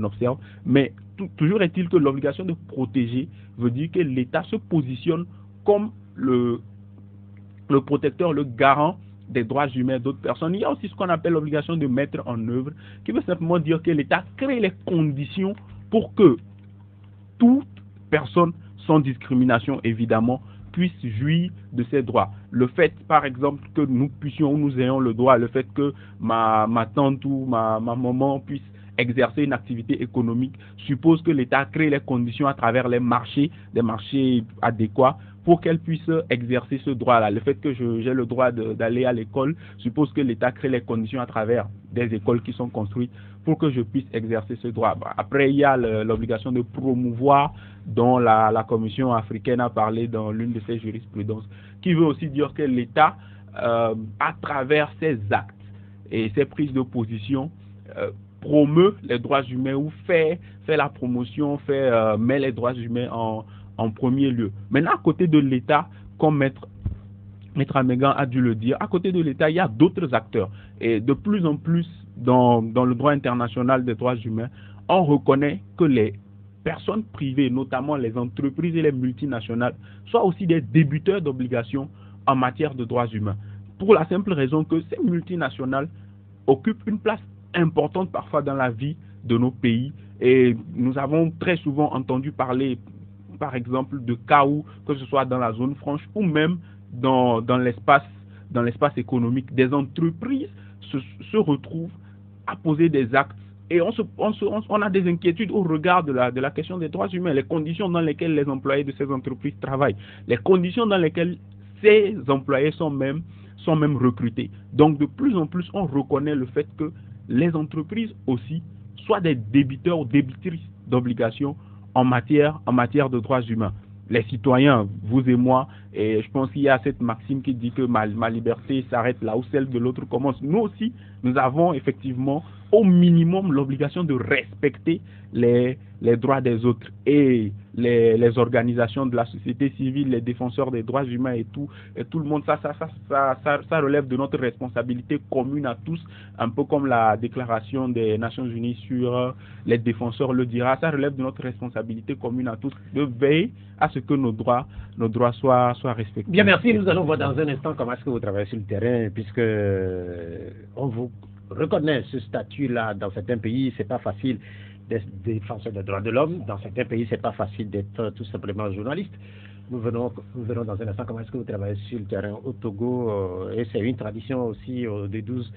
observe. Mais toujours est-il que l'obligation de protéger veut dire que l'État se positionne comme le protecteur, le garant des droits humains d'autres personnes. Il y a aussi ce qu'on appelle l'obligation de mettre en œuvre, qui veut simplement dire que l'État crée les conditions pour que toute personne, sans discrimination évidemment, puisse jouir de ses droits. Le fait, par exemple, que nous puissions ou nous ayons le droit, le fait que ma tante ou ma maman puisse exercer une activité économique, suppose que l'État crée les conditions à travers des marchés adéquats pour qu'elle puisse exercer ce droit-là. Le fait que j'ai le droit d'aller à l'école suppose que l'État crée les conditions à travers des écoles qui sont construites pour que je puisse exercer ce droit. Après, il y a l'obligation de promouvoir, dont la Commission africaine a parlé dans l'une de ses jurisprudences, qui veut aussi dire que l'État, à travers ses actes et ses prises de position, promeut les droits humains ou fait la promotion, met les droits humains en premier lieu. Maintenant, à côté de l'État, comme Maître Amégan a dû le dire, à côté de l'État, il y a d'autres acteurs. Et de plus en plus, dans le droit international des droits humains, on reconnaît que les personnes privées, notamment les entreprises et les multinationales, soient aussi des débiteurs d'obligations en matière de droits humains. Pour la simple raison que ces multinationales occupent une place importante parfois dans la vie de nos pays. Et nous avons très souvent entendu parler, par exemple, de cas où, que ce soit dans la zone franche ou même dans l'espace économique, des entreprises se retrouvent à poser des actes et on a des inquiétudes au regard de la question des droits humains, les conditions dans lesquelles les employés de ces entreprises travaillent, les conditions dans lesquelles ces employés sont même recrutés. Donc de plus en plus, on reconnaît le fait que les entreprises aussi soient des débiteurs ou débitrices d'obligations en matière de droits humains. Les citoyens, vous et moi, et je pense qu'il y a cette maxime qui dit que ma liberté s'arrête là où celle de l'autre commence. Nous aussi, nous avons effectivement au minimum l'obligation de respecter les droits des autres, et les organisations de la société civile, les défenseurs des droits humains et tout le monde, ça relève de notre responsabilité commune à tous, un peu comme la déclaration des Nations Unies sur les défenseurs le dira, ça relève de notre responsabilité commune à tous de veiller à ce que nos droits soient respectés. Bien, merci. Nous allons voir dans un instant comment est-ce que vous travaillez sur le terrain, puisque on vous reconnaît ce statut-là dans certains pays. C'est pas facile d'être défenseur des droits de l'homme. Dans certains pays, c'est pas facile d'être tout simplement journaliste. Nous verrons dans un instant comment est-ce que vous travaillez sur le terrain au Togo. Et c'est une tradition aussi au D12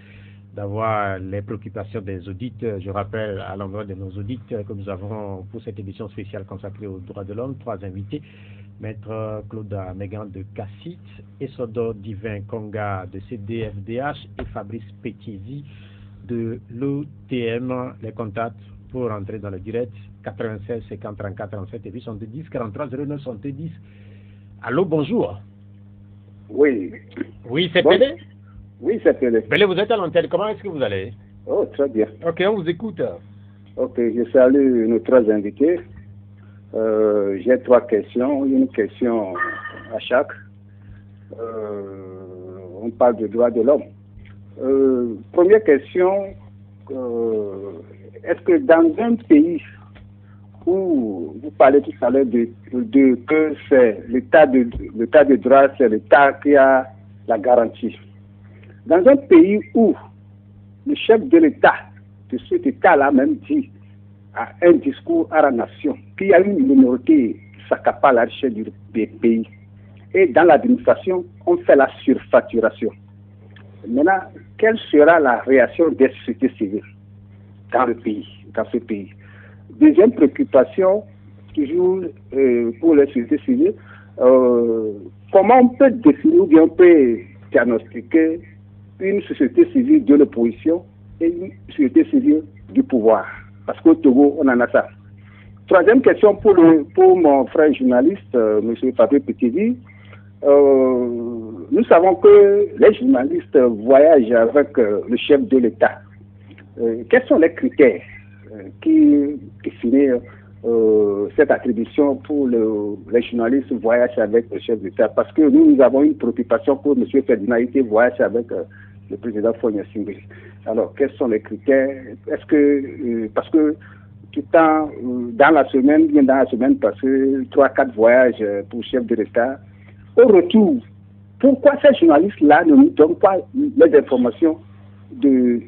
d'avoir les préoccupations des audits. Je rappelle à l'endroit de nos audits que nous avons pour cette édition spéciale consacrée aux droits de l'homme 3 invités. Maître Claude Amégan de CACIT, Esodo Divin Konga de CDFDH et Fabrice Petizi de l'OTM. Les contacts pour entrer dans le direct 96 50 34 37 et puis 70 43 09 70. Allô, bonjour. Oui. Oui, c'est Pélé. Oui, c'est Pélé. Pélé, vous êtes à l'antenne. Comment est-ce que vous allez? Oh, très bien. Ok, on vous écoute. Ok, je salue nos 3 invités. J'ai 3 questions, une question à chaque. On parle de droits de l'homme. Première question, est-ce que dans un pays où vous parlez tout à l'heure de que c'est l'état de droit, c'est l'État qui a la garantie. Dans un pays où le chef de l'État, de cet État-là même dit à un discours à la nation qu'il y a une minorité qui s'accapare la richesse du pays. Et dans l'administration, on fait la surfacturation. Maintenant, quelle sera la réaction des sociétés civiles dans ce pays? Deuxième préoccupation, toujours pour les sociétés civiles, comment on peut définir ou bien on peut diagnostiquer une société civile de l'opposition et une société civile du pouvoir? Parce qu'au Togo, on en a ça. Troisième question pour mon frère journaliste, M. Fabrice Petizi. Nous savons que les journalistes voyagent avec le chef de l'État. Quels sont les critères qui définissent cette attribution pour les journalistes voyagent avec le chef de l'État? Parce que nous avons une préoccupation pour M. Ferdinand qui voyage avec le président Fonia Singbe. Alors, quels sont les critères? Est-ce que, parce que tout le temps, dans la semaine passée, 3-4 voyages pour le chef de l'État, au retour, pourquoi ces journalistes-là ne nous donnent pas les informations de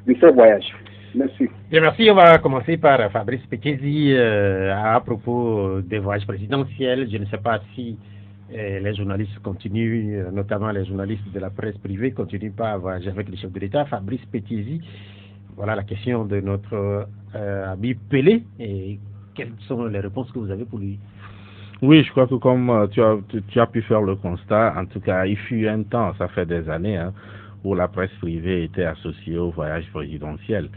ces voyages? Merci. Bien, merci. On va commencer par Fabrice Petizi à propos des voyages présidentiels. Je ne sais pas si les journalistes continuent, notamment les journalistes de la presse privée, continuent pas à voyager avec le chef de l'État. Fabrice Petizi, voilà la question de notre ami Pélé. Et quelles sont les réponses que vous avez pour lui? Oui, je crois que comme tu as pu faire le constat, en tout cas, il fut un temps, ça fait des années, où la presse privée était associée au voyage présidentiel.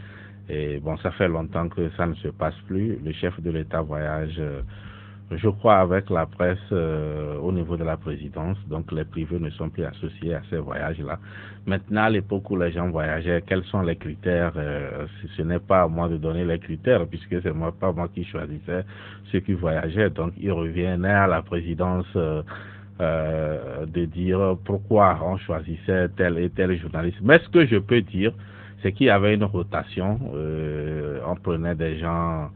Et bon, ça fait longtemps que ça ne se passe plus. Le chef de l'État voyage, je crois, avec la presse au niveau de la présidence. Donc, les privés ne sont plus associés à ces voyages-là. Maintenant, à l'époque où les gens voyageaient, quels sont les critères? Ce n'est pas à moi de donner les critères, puisque c'est pas moi qui choisissais ceux qui voyageaient. Donc, il revenait à la présidence de dire pourquoi on choisissait tel et tel journaliste. Mais ce que je peux dire, c'est qu'il y avait une rotation. On prenait des gens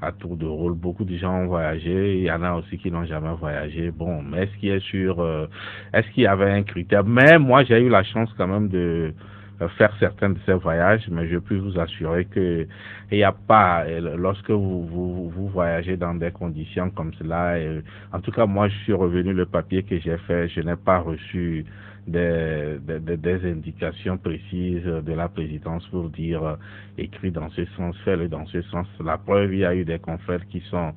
à tour de rôle. Beaucoup de gens ont voyagé. Il y en a aussi qui n'ont jamais voyagé. Bon, mais est-ce qu'il est sûr, est-ce qu'il y avait un critère? Mais moi, j'ai eu la chance quand même de faire certains de ces voyages, mais je peux vous assurer que il n'y a pas, lorsque vous voyagez dans des conditions comme cela, en tout cas, moi, je suis revenu, le papier que j'ai fait, je n'ai pas reçu des indications précises de la présidence pour dire écrit dans ce sens, fais-le dans ce sens. La preuve, il y a eu des confrères qui sont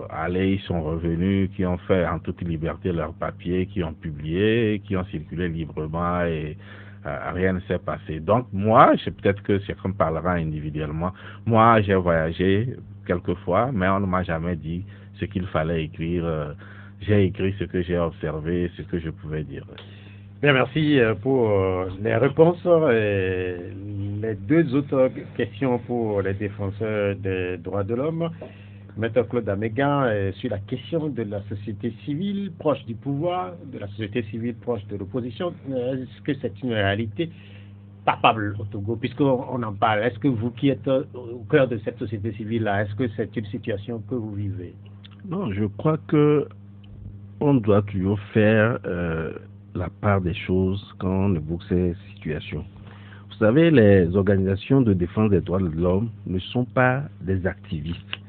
allés, ils sont revenus, qui ont fait en toute liberté leurs papiers, qui ont publié, qui ont circulé librement et rien ne s'est passé. Donc moi, peut-être que chacun parlera individuellement. Moi, j'ai voyagé quelques fois, mais on ne m'a jamais dit ce qu'il fallait écrire. J'ai écrit ce que j'ai observé, ce que je pouvais dire. Bien, merci pour les réponses. Les deux autres questions pour les défenseurs des droits de l'homme. Maître Claude Amégan, sur la question de la société civile proche du pouvoir, de la société civile proche de l'opposition, est-ce que c'est une réalité palpable au Togo, puisqu'on en parle? Est-ce que vous qui êtes au cœur de cette société civile-là, est-ce que c'est une situation que vous vivez? Non, je crois que on doit toujours faire la part des choses quand on évoque ces situations. Vous savez, les organisations de défense des droits de l'homme ne sont pas des activistes.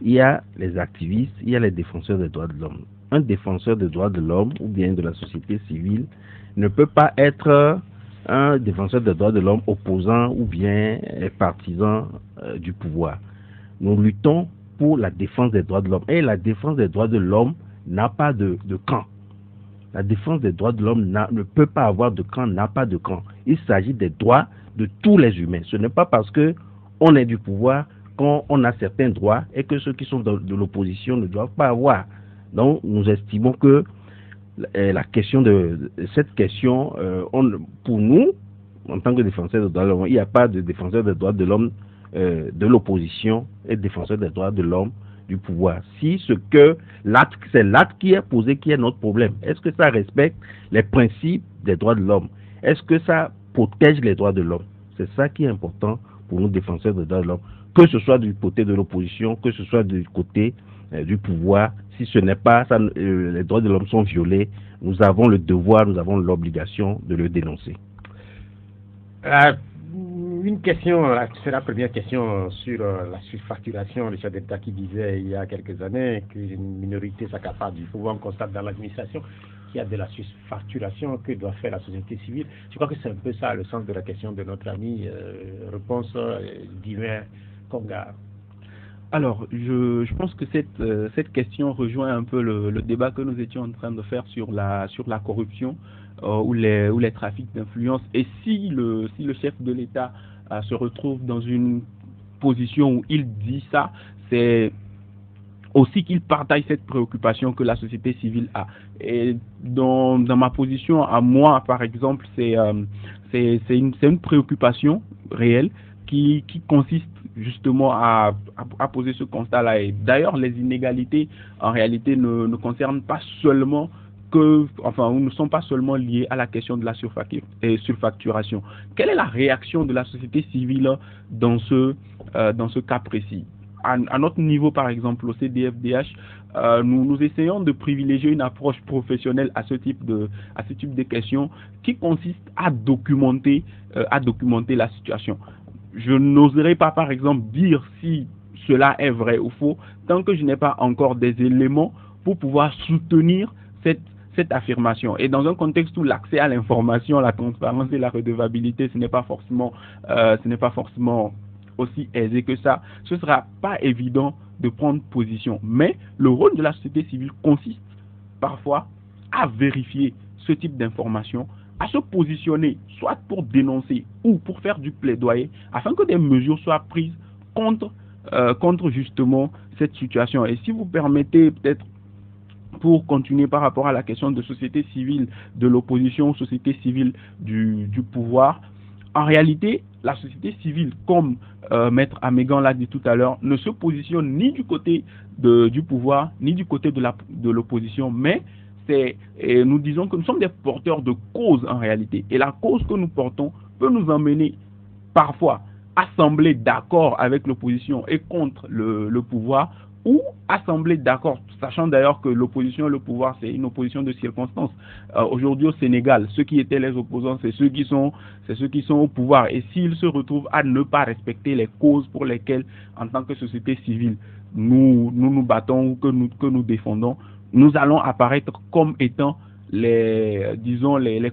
Il y a les activistes, il y a les défenseurs des droits de l'homme. Un défenseur des droits de l'homme ou bien de la société civile ne peut pas être un défenseur des droits de l'homme opposant ou bien partisan du pouvoir. Nous luttons pour la défense des droits de l'homme. Et la défense des droits de l'homme n'a pas de camp. La défense des droits de l'homme ne peut pas avoir de camp, n'a pas de camp. Il s'agit des droits de tous les humains. Ce n'est pas parce que on est du pouvoir qu'on a certains droits et que ceux qui sont de l'opposition ne doivent pas avoir. Donc, nous estimons que cette question, pour nous, en tant que défenseurs des droits de l'homme, il n'y a pas de défenseur des droits de l'homme de l'opposition et défenseur des droits de l'homme du pouvoir. Si c'est l'acte qui est posé qui est notre problème. Est-ce que ça respecte les principes des droits de l'homme? Est-ce que ça protège les droits de l'homme? C'est ça qui est important pour nous, défenseurs des droits de l'homme. Que ce soit du côté de l'opposition, que ce soit du côté du pouvoir, si ce n'est pas ça, les droits de l'homme sont violés, nous avons le devoir, nous avons l'obligation de le dénoncer. Une question, c'est la première question sur la surfacturation. Le chef d'État qui disait il y a quelques années qu'une minorité s'accapare du pouvoir. On constate dans l'administration qu'il y a de la surfacturation. Que doit faire la société civile? Je crois que c'est un peu ça le sens de la question de notre ami. Réponse Divin Konga. Alors, je pense que cette question rejoint un peu le débat que nous étions en train de faire sur la corruption ou les trafics d'influence. Et si le chef de l'État se retrouve dans une position où il dit ça, c'est aussi qu'il partage cette préoccupation que la société civile a. Et dans ma position, à moi, par exemple, c'est une préoccupation réelle qui consiste justement à poser ce constat-là. Et d'ailleurs, les inégalités, en réalité, ne concernent pas seulement ne sont pas seulement liées à la question de la surfacturation. Quelle est la réaction de la société civile dans ce cas précis? À notre niveau, par exemple, au CDFDH, nous essayons de privilégier une approche professionnelle à ce type de questions qui consiste à documenter la situation. Je n'oserais pas, par exemple, dire si cela est vrai ou faux tant que je n'ai pas encore des éléments pour pouvoir soutenir cette affirmation. Et dans un contexte où l'accès à l'information, la transparence et la redevabilité, ce n'est pas forcément aussi aisé que ça, ce ne sera pas évident de prendre position. Mais le rôle de la société civile consiste parfois à vérifier ce type d'information, à se positionner, soit pour dénoncer ou pour faire du plaidoyer, afin que des mesures soient prises contre justement cette situation. Et si vous permettez peut-être, pour continuer par rapport à la question de société civile de l'opposition, société civile du pouvoir, en réalité, la société civile, comme Maître Amégan l'a dit tout à l'heure, ne se positionne ni du côté du pouvoir, ni du côté de l'opposition, mais nous disons que nous sommes des porteurs de causes en réalité. Et la cause que nous portons peut nous emmener parfois à sembler d'accord avec l'opposition et contre le pouvoir, ou assembler d'accord, sachant d'ailleurs que l'opposition et le pouvoir, c'est une opposition de circonstances. Aujourd'hui au Sénégal, ceux qui étaient les opposants, c'est ceux qui sont au pouvoir. Et s'ils se retrouvent à ne pas respecter les causes pour lesquelles, en tant que société civile, nous battons ou que nous défendons, nous allons apparaître comme étant les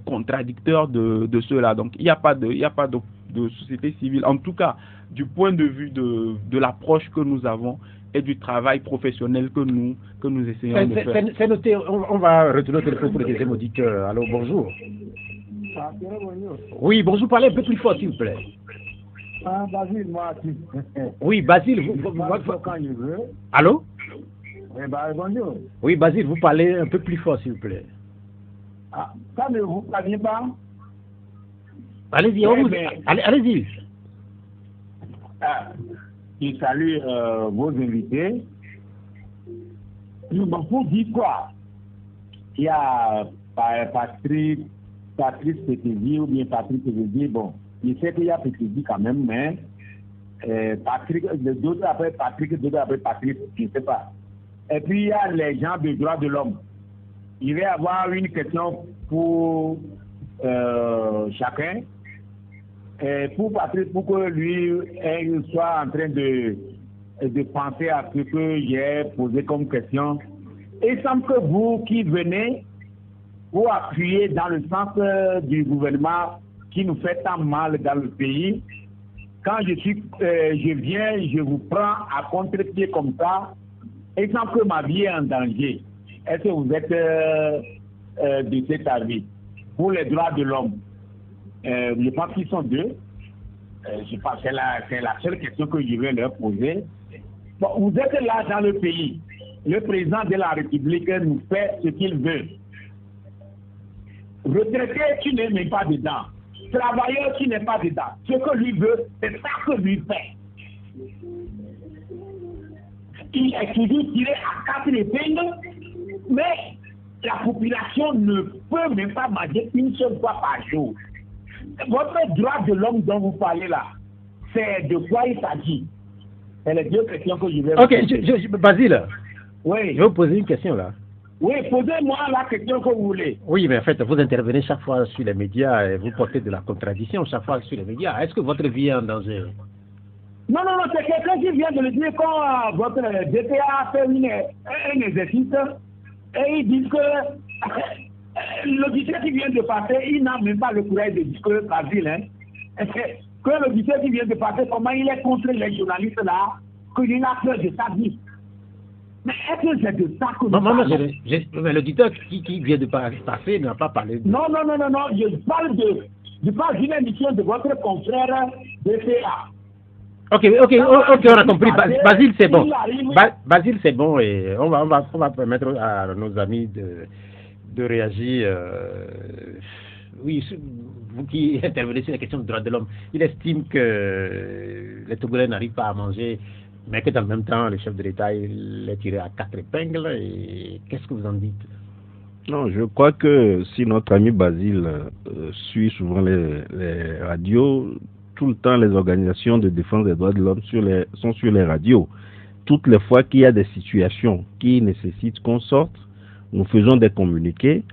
contradicteurs de ceux-là. Donc il n'y a pas de société civile, en tout cas du point de vue de l'approche que nous avons et du travail professionnel que nous essayons de faire. C'est noté, on va retourner au téléphone pour le deuxième auditeur. Allô, bonjour. Oui, bonjour, parlez un peu plus fort, s'il vous plaît. Basile, moi. Oui, Basile, Allô? Bonjour. Oui, Basile, vous parlez un peu plus fort, s'il vous plaît. Ah, ça ne vous parvient pas? Allez-y, allez-y. Je salue vos invités. Pour dire quoi? Il y a Patrice Pétézi ou bien Patrick Pétézi, bon, je sais qu'il y a Pétézi quand même, mais d'autres après Patrick, d'autres après Patrice, je ne sais pas. Et puis il y a les gens des droits de l'homme. Il va y avoir une question pour chacun. Et pour Patrick, pour que lui soit en train de penser à ce que j'ai posé comme question. Il semble que vous qui venez, vous appuyez dans le sens du gouvernement qui nous fait tant mal dans le pays. Quand je viens, je vous prends à contre-pied comme ça. Il semble que ma vie est en danger. Est-ce que vous êtes de cet avis? Pour les droits de l'homme, je pense qu'ils sont deux. Je pense que c'est la seule question que je vais leur poser. Bon, vous êtes là dans le pays. Le président de la République nous fait ce qu'il veut. Retraité qui n'est même pas dedans. Travailleur qui n'est pas dedans. Ce que lui veut, c'est ça que lui fait. Il est toujours tiré à 4 épingles, mais la population ne peut même pas manger une seule fois par jour. Votre droit de l'homme dont vous parlez là, c'est de quoi il s'agit? C'est les deux questions que je vais vous poser. Basile, oui. Je vais vous poser une question là. Oui, posez-moi la question que vous voulez. Oui, mais en fait, vous intervenez chaque fois sur les médias et vous portez de la contradiction chaque fois sur les médias. Est-ce que votre vie est en danger? Non, c'est quelqu'un qui vient de le dire quand votre DPA a fait un exercice et ils disent que l'auditeur qui vient de passer, il n'a même pas le courage de dire que Basile, que l'auditeur qui vient de passer, comment il est contre les journalistes là, qu'il a peur de sa vie. Mais est-ce que c'est de ça que nous parlons? Mais l'auditeur qui vient de passer n'a pas parlé de... Non, je parle d'une émission de votre confrère DPA. Ok, on a compris. Basile, c'est bon. Basile, c'est bon et on va permettre à nos amis de réagir. Oui, vous qui intervenez sur la question du droit de l'homme, il estime que les Togolais n'arrivent pas à manger, mais que dans le même temps, le chef de l'État il est tiré à 4 épingles. Et qu'est-ce que vous en dites? Non, je crois que si notre ami Basile suit souvent les radios, tout le temps les organisations de défense des droits de l'homme sont sur les radios. Toutes les fois qu'il y a des situations qui nécessitent qu'on sorte, nous faisons des communiqués,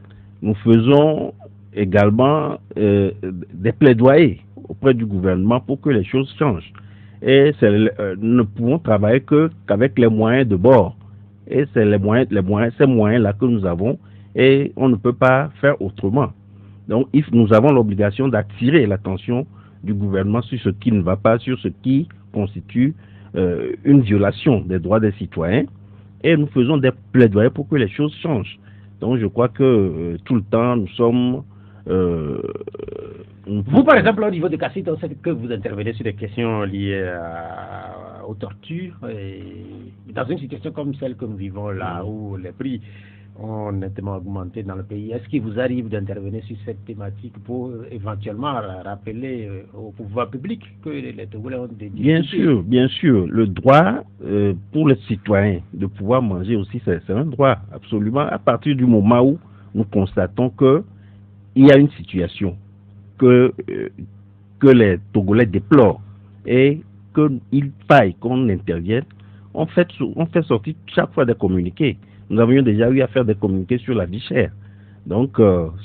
nous faisons également des plaidoyers auprès du gouvernement pour que les choses changent. Et nous ne pouvons travailler qu'avec les moyens de bord. Et c'est ces moyens-là que nous avons et on ne peut pas faire autrement. Donc, nous avons l'obligation d'attirer l'attention du gouvernement sur ce qui ne va pas, sur ce qui constitue une violation des droits des citoyens. Et nous faisons des plaidoyers pour que les choses changent. Donc, je crois que tout le temps, nous sommes... vous, par exemple, au niveau de Cassit, on sait que vous intervenez sur des questions liées aux tortures. Et dans une situation comme celle que nous vivons là, où les prix ont nettement augmenté dans le pays, est-ce qu'il vous arrive d'intervenir sur cette thématique pour éventuellement rappeler au pouvoir public que les Togolais ont des difficultés? Bien sûr. Le droit pour les citoyens de pouvoir manger aussi, c'est un droit, absolument. À partir du moment où nous constatons que il y a une situation que les Togolais déplorent et qu'il faille qu'on intervienne, on fait sortir chaque fois des communiqués. Nous avions déjà eu à faire des communiqués sur la vie chère. Donc,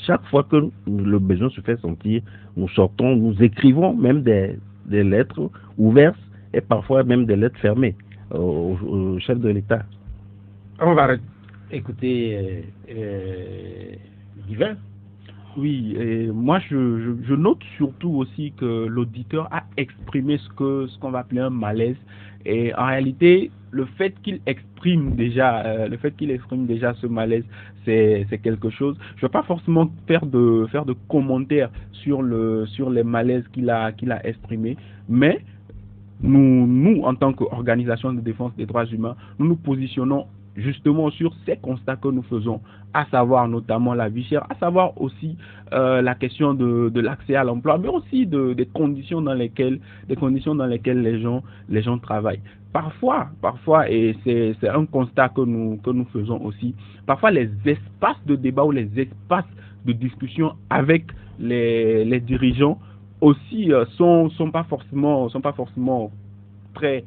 chaque fois que le besoin se fait sentir, nous sortons, nous écrivons même des lettres ouvertes et parfois même des lettres fermées au chef de l'État. On va écouter Divin. Oui, et moi je note surtout aussi que l'auditeur a exprimé ce qu'on va appeler un malaise. Et en réalité, le fait qu'il exprime déjà ce malaise, c'est quelque chose. Je ne vais pas forcément faire de commentaires sur les malaises qu'il a exprimés, mais nous, en tant qu'organisation de défense des droits humains, nous nous positionnons justement sur ces constats que nous faisons, à savoir notamment la vie chère, à savoir aussi la question de l'accès à l'emploi, mais aussi des conditions dans lesquelles les gens travaillent. Parfois, et c'est un constat que nous faisons aussi, parfois les espaces de débat ou les espaces de discussion avec les dirigeants aussi sont pas forcément très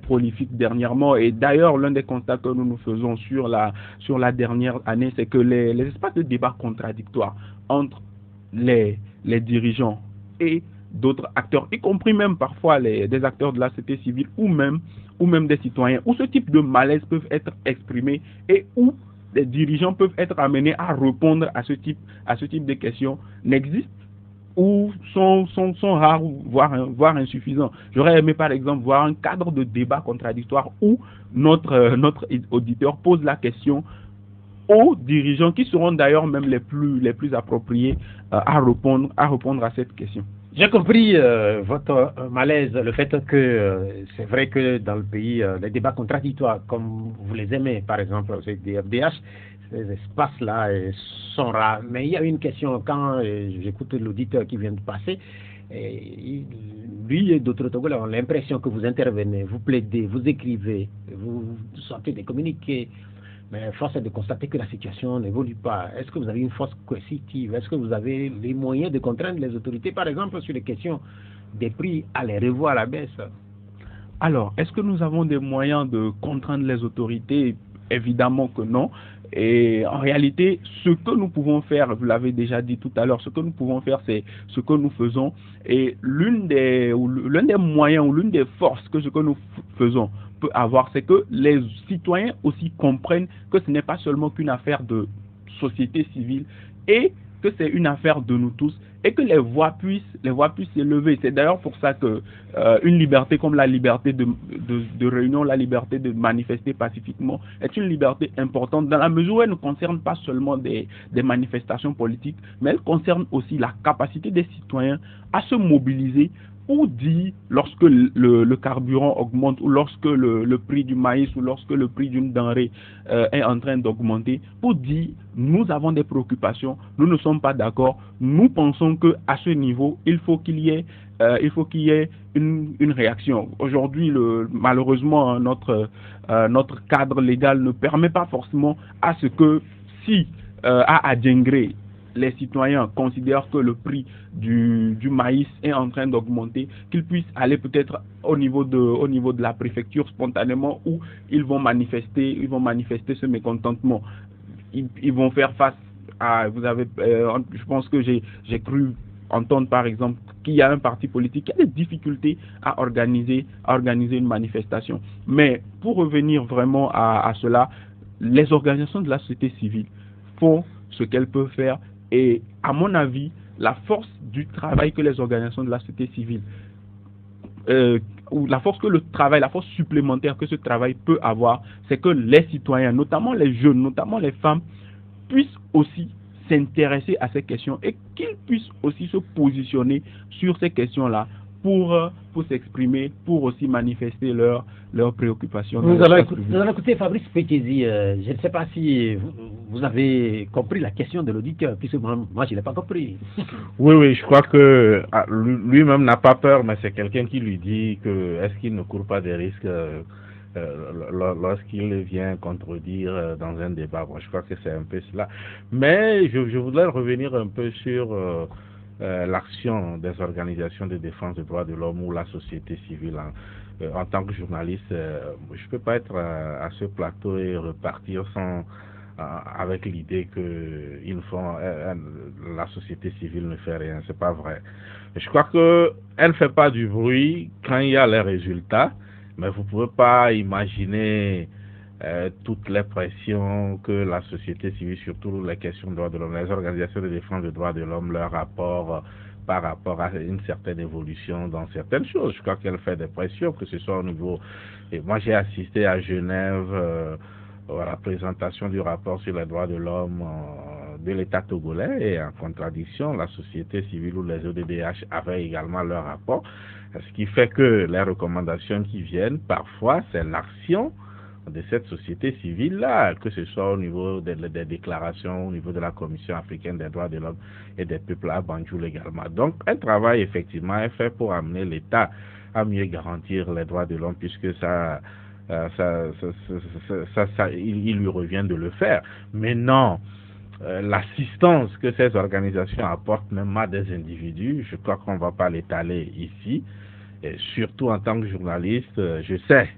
prolifiques dernièrement. Et d'ailleurs, l'un des constats que nous faisons sur la dernière année, c'est que les espaces de débat contradictoires entre les dirigeants et d'autres acteurs, y compris même parfois des acteurs de la société civile ou même des citoyens, où ce type de malaise peuvent être exprimés et où les dirigeants peuvent être amenés à répondre à ce type de questions, n'existent ou sont rares, voire insuffisants. J'aurais aimé par exemple voir un cadre de débat contradictoire où notre auditeur pose la question aux dirigeants, qui seront d'ailleurs même les plus appropriés à répondre à cette question. J'ai compris votre malaise, le fait que c'est vrai que dans le pays, les débats contradictoires, comme vous les aimez, par exemple, c'est des FDH, ces espaces-là sont rares. Mais il y a une question, quand j'écoute l'auditeur qui vient de passer, lui et d'autres Togolais ont l'impression que vous intervenez, vous plaidez, vous écrivez, vous sortez des communiqués. Mais force est de constater que la situation n'évolue pas. Est-ce que vous avez une force coercitive? Est-ce que vous avez les moyens de contraindre les autorités, par exemple, sur les questions des prix, à les revoir à la baisse? Alors, est-ce que nous avons des moyens de contraindre les autorités? Évidemment que non. Et en réalité, ce que nous pouvons faire, vous l'avez déjà dit tout à l'heure, ce que nous pouvons faire, c'est ce que nous faisons. Et l'un des moyens ou l'une des forces que ce que nous faisons peut avoir, c'est que les citoyens aussi comprennent que ce n'est pas seulement qu'une affaire de société civile et que c'est une affaire de nous tous et que les voix puissent s'élever. C'est d'ailleurs pour ça que une liberté comme la liberté de réunion, la liberté de manifester pacifiquement est une liberté importante dans la mesure où elle ne concerne pas seulement des manifestations politiques, mais elle concerne aussi la capacité des citoyens à se mobiliser pour dire, lorsque le carburant augmente ou lorsque le prix du maïs ou lorsque le prix d'une denrée est en train d'augmenter, pour dire nous avons des préoccupations, nous ne sommes pas d'accord, nous pensons que à ce niveau il faut qu'il y ait une réaction. Aujourd'hui, malheureusement, notre cadre légal ne permet pas forcément à ce que si à Adjengré, les citoyens considèrent que le prix du maïs est en train d'augmenter, qu'ils puissent aller peut-être au niveau de la préfecture spontanément, où ils vont manifester ce mécontentement. Ils vont faire face à, je pense que j'ai cru entendre par exemple qu'il y a un parti politique qui a des difficultés à organiser une manifestation. Mais pour revenir vraiment à cela, les organisations de la société civile font ce qu'elles peuvent faire. Et à mon avis, la force du travail que les organisations de la société civile, ou la force supplémentaire que ce travail peut avoir, c'est que les citoyens, notamment les jeunes, notamment les femmes, puissent aussi s'intéresser à ces questions et qu'ils puissent aussi se positionner sur ces questions-là pour s'exprimer, pour aussi manifester leurs préoccupations. Nous allons écouter Fabrice Pékézi. Je ne sais pas si vous avez compris la question de l'auditeur, puisque moi je ne l'ai pas compris. Oui, je crois que lui-même n'a pas peur, mais c'est quelqu'un qui lui dit que est-ce qu'il ne court pas des risques lorsqu'il vient contredire dans un débat. Moi, je crois que c'est un peu cela. Mais je voudrais revenir un peu sur l'action des organisations de défense des droits de l'homme ou la société civile. En tant que journaliste, je ne peux pas être à ce plateau et repartir avec l'idée que la société civile ne fait rien. C'est pas vrai. Je crois qu'elle ne fait pas du bruit quand il y a les résultats, mais vous ne pouvez pas imaginer toutes les pressions que la société civile, surtout les questions de droits de l'homme, les organisations de défense des droits de l'homme, leur rapport par rapport à une certaine évolution dans certaines choses. Je crois qu'elle fait des pressions, que ce soit au niveau... Et moi, j'ai assisté à Genève à la présentation du rapport sur les droits de l'homme de l'État togolais, et en contradiction, la société civile ou les ODDH avaient également leur rapport, ce qui fait que les recommandations qui viennent, parfois, c'est l'action de cette société civile-là, que ce soit au niveau des déclarations, au niveau de la Commission africaine des droits de l'homme et des peuples à Banjul également. Donc, un travail effectivement est fait pour amener l'État à mieux garantir les droits de l'homme, puisque il lui revient de le faire. Mais non, l'assistance que ces organisations apportent même à des individus, je crois qu'on ne va pas l'étaler ici. Et surtout en tant que journaliste, je sais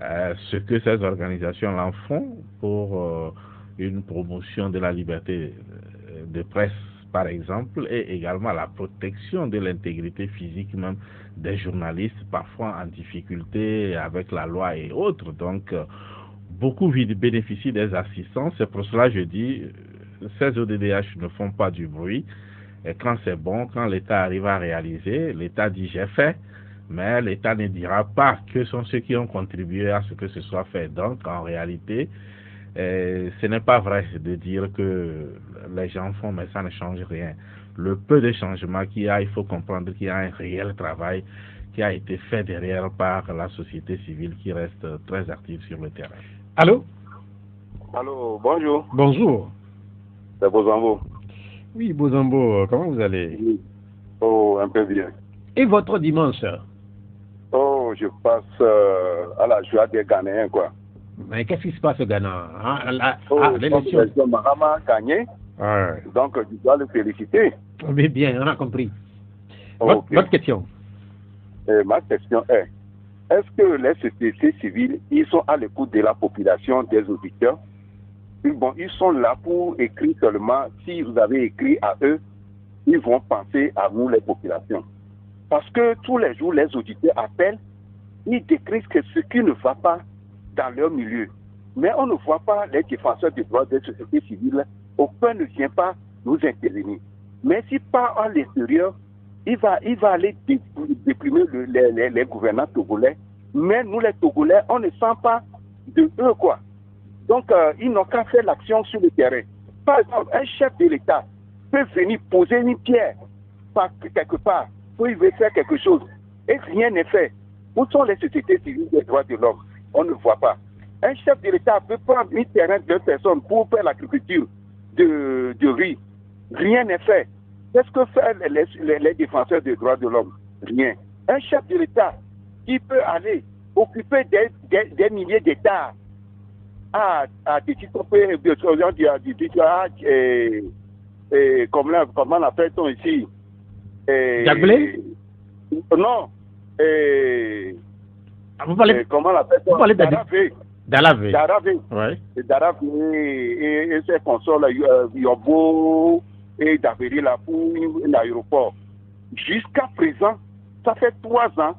ce que ces organisations en font pour une promotion de la liberté de presse, par exemple, et également la protection de l'intégrité physique même des journalistes, parfois en difficulté avec la loi et autres. Donc, beaucoup bénéficient des assistances. C'est pour cela que je dis, ces ODDH ne font pas du bruit. Et quand c'est bon, quand l'État arrive à réaliser, l'État dit j'ai fait, mais l'État ne dira pas que sont ceux qui ont contribué à ce que ce soit fait. Donc, en réalité, ce n'est pas vrai de dire que les gens font, mais ça ne change rien. Le peu de changements qu'il y a, il faut comprendre qu'il y a un réel travail qui a été fait derrière par la société civile qui reste très active sur le terrain. Allô? Allô, bonjour. Bonjour. C'est Bozambo. Oui, Bozambo, comment vous allez? Oh, un peu bien. Et votre dimanche? Oh, je passe à la joie des Ghanéens, quoi. Mais qu'est-ce qui se passe au Ghana? L'élection. Mahama a gagné, donc je dois le féliciter. Mais bien, on a compris. Okay. Votre question? Ma question est-ce que les sociétés civiles, ils sont à l'écoute de la population, des auditeurs? Bon, ils sont là pour écrire seulement. Si vous avez écrit à eux, ils vont penser à nous, les populations. Parce que tous les jours, les auditeurs appellent, ils décrivent ce qui ne va pas dans leur milieu. Mais on ne voit pas les défenseurs des droits des sociétés civiles. Aucun ne vient pas nous intervenir. Mais si pas à l'extérieur, il va aller déprimer les gouvernants togolais. Mais nous, les Togolais, on ne sent pas de eux, quoi. Donc, ils n'ont qu'à faire l'action sur le terrain. Par exemple, un chef de l'État peut venir poser une pierre quelque part pour il veut faire quelque chose. Et rien n'est fait. Où sont les sociétés civiles des droits de l'homme? On ne voit pas. Un chef de l'État peut prendre un terrain de personnes pour faire l'agriculture de riz. Rien n'est fait. Qu'est-ce que font les défenseurs des droits de l'homme? Rien. Un chef de l'État qui peut aller occuper des milliers d'hectares à des titres comment on appelle-t-on ici? Jaglé? Non. Vous parlez, comment on l'appelle-t-on? Vous parlez Daravé. Ouais. Daravé et ses consoles, Yobo et Daveri là pour l'aéroport. Jusqu'à présent, ça fait 3 ans,